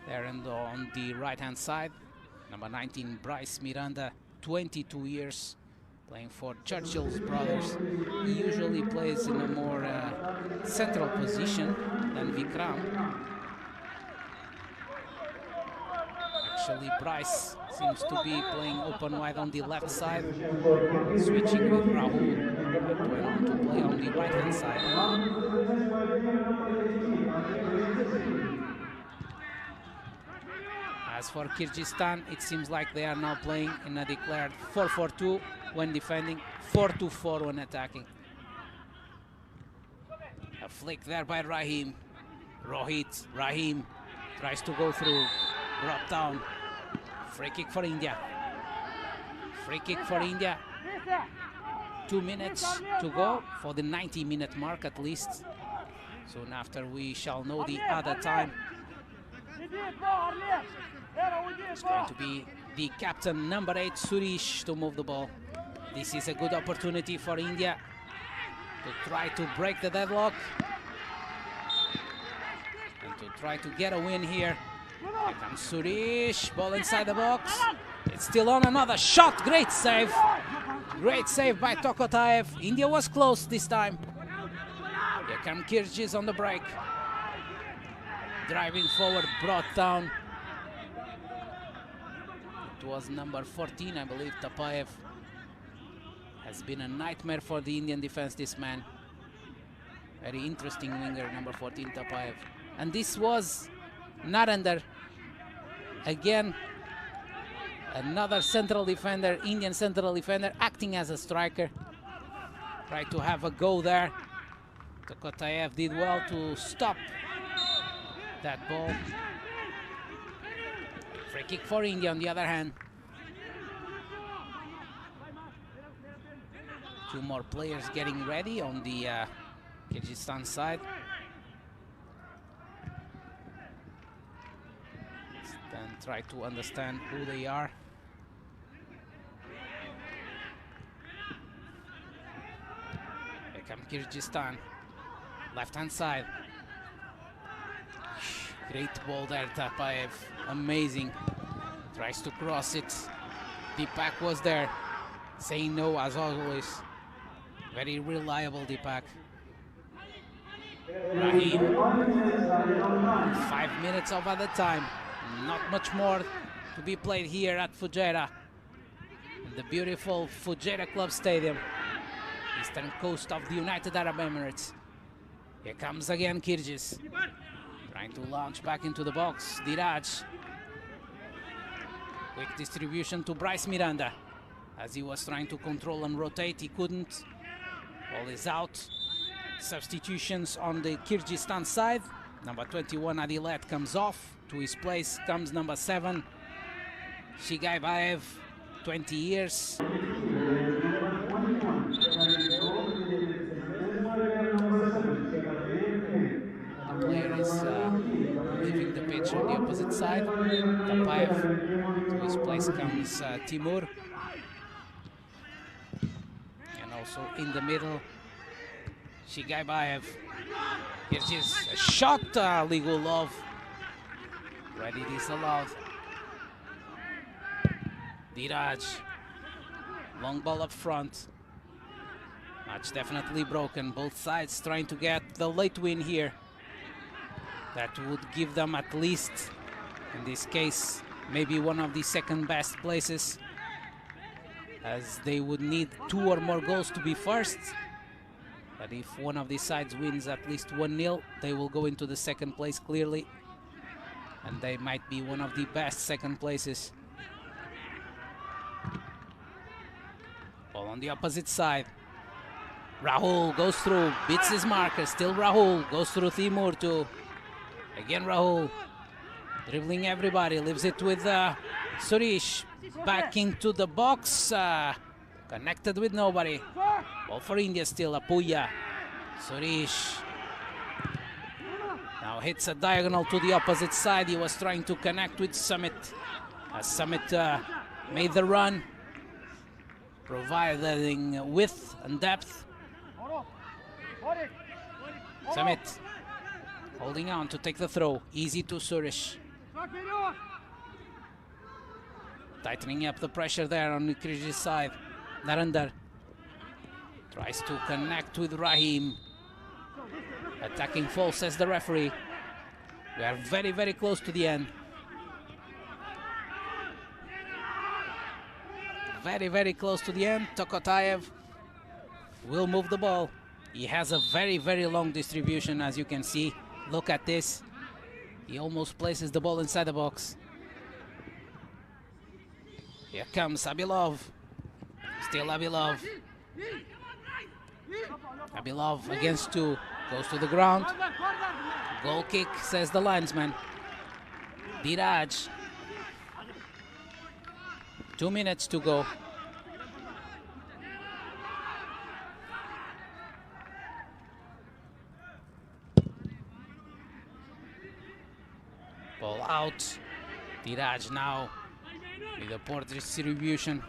there and on the right-hand side. Number 19, Bryce Miranda, 22 years, playing for Churchill's brothers. He usually plays in a more central position than Vikram. Actually, Bryce seems to be playing open wide on the left side, switching with Rahul, that went on to play on the right-hand side. As for Kyrgyzstan, it seems like they are now playing in a declared 4-4-2 when defending, 4-2-4 when attacking. A flick there by Rahim. Rahim tries to go through, brought down. Free kick for India. Free kick for India. 2 minutes to go for the 90-minute mark at least. Soon after we shall know the other time. It's going to be the captain, number 8, Suresh, to move the ball. This is a good opportunity for India to try to break the deadlock and to try to get a win here. Here comes Suresh, ball inside the box. It's still on, another shot, great save. Great save by Tokotaev. India was close this time. Here come Kyrgyz on the break. Driving forward, brought down. It was number 14, I believe, Tapaev. Has been a nightmare for the Indian defense, this man. Very interesting winger, number 14, Tapaev. And this was Narendra. Again, another central defender, Indian central defender, acting as a striker. Tried to have a go there. Tokotaev did well to stop that ball. Free kick for India on the other hand. Two more players getting ready on the Kyrgyzstan side. Let's then try to understand who they are. Here come Kyrgyzstan. Left-hand side. Great ball there, Tapaev. Amazing. Tries to cross it. Deepak was there, saying no as always. Very reliable Deepak. Rahim. 5 minutes of other time. Not much more to be played here at Fujairah, in the beautiful Fujairah Club Stadium, eastern coast of the United Arab Emirates. Here comes again Kyrgyz. Trying to launch back into the box. Diraj. Quick distribution to Bryce Miranda. As he was trying to control and rotate, he couldn't. Ball is out. Substitutions on the Kyrgyzstan side. Number 21, Adilet, comes off. To his place comes number 7, Shigaibaev, 20 years. The player is leaving the pitch on the opposite side. Tapaev, to his place comes Timur. And also in the middle, Shigaibaev. Kyrgyz, a shot, Ligulov. Ready disallowed. Diraj. Long ball up front. Match definitely broken. Both sides trying to get the late win here. That would give them at least, in this case, maybe one of the second best places, as they would need 2 or more goals to be first. But if one of these sides wins at least 1-0, they will go into the second place clearly. And they might be one of the best second places. Ball on the opposite side. Rahul goes through, beats his marker. Still Rahul goes through Timur too. Again Rahul, dribbling everybody, leaves it with Suresh. Back into the box, connected with nobody. Ball for India still, Apuya. Suresh. Now hits a diagonal to the opposite side. He was trying to connect with Summit. As Summit made the run, providing width and depth. Samit holding on to take the throw. Easy to Surish. Tightening up the pressure there on the Kyrgyz side. Narendra tries to connect with Rahim. Attacking full, says the referee. We are very, very close to the end. Very, very close to the end. Tokotayev will move the ball. He has a very, very long distribution, as you can see. Look at this. He almost places the ball inside the box. Here comes Abilov. Still Abilov. Abilov against two. Goes to the ground. Goal kick, says the linesman. Biraj. 2 minutes to go. Ball out. Biraj now with a poor distribution.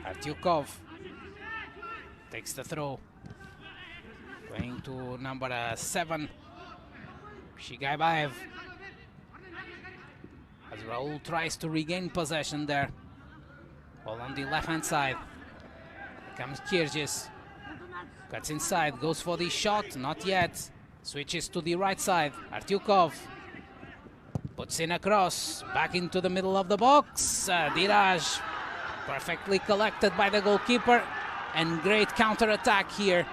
Artyukov takes the throw. Going to number 7, Shigaibaev. As Raul tries to regain possession there. Ball on the left-hand side. Here comes Kyrgyz. Cuts inside, goes for the shot, not yet. Switches to the right side. Artyukov puts in a cross, back into the middle of the box. Diraj perfectly collected by the goalkeeper, and great counter-attack here.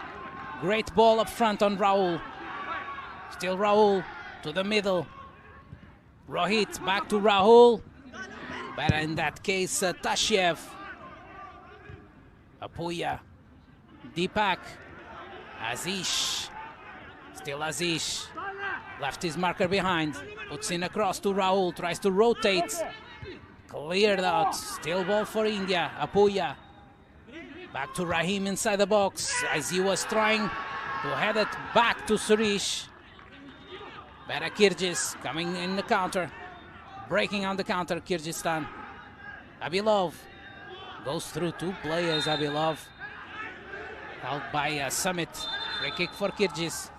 Great ball up front on Raul. Still Raul to the middle. Rohit back to Rahul. But in that case, Tashiev. Apuya. Deepak. Azish. Still Azish. Left his marker behind. Puts in a cross to Raul. Tries to rotate. Cleared out. Still ball for India. Apuya. Back to Rahim inside the box as he was trying to head it back to Surish. Better Kyrgyz coming in the counter. Breaking on the counter, Kyrgyzstan. Abilov goes through two players, Abilov. Held by Summit. Free kick for Kyrgyz.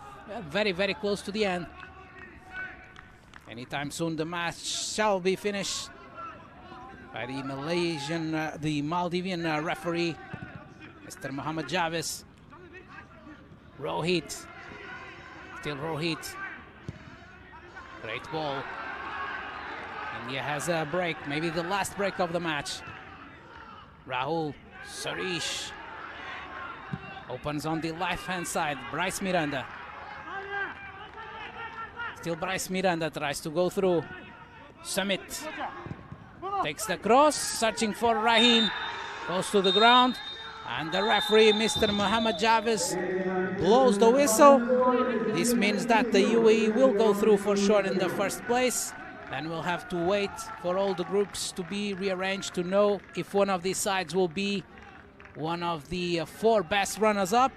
Very, very close to the end. Anytime soon the match shall be finished by the Maldivian referee, Mr. Mohammad Javis. Rohit. Still Rohit. Great ball. India has a break, maybe the last break of the match. Rahul. Surish. Opens on the left-hand side. Bryce Miranda. Still Bryce Miranda tries to go through. Summit. Takes the cross, searching for Rahim. Goes to the ground. And the referee, Mr. Mohammad Javis, blows the whistle. This means that the UAE will go through for sure in the first place. Then we'll have to wait for all the groups to be rearranged to know if one of these sides will be one of the 4 best runners-up.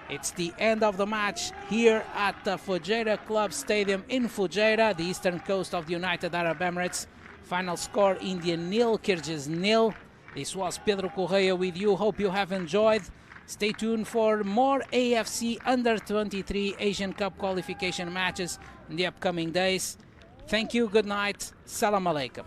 It's the end of the match here at the Fujairah Club Stadium in Fujairah, the eastern coast of the United Arab Emirates. Final score, India 0, Kyrgyz 0. This was Pedro Correia with you. Hope you have enjoyed. Stay tuned for more AFC Under-23 Asian Cup qualification matches in the upcoming days. Thank you, good night, Salam Alaikum.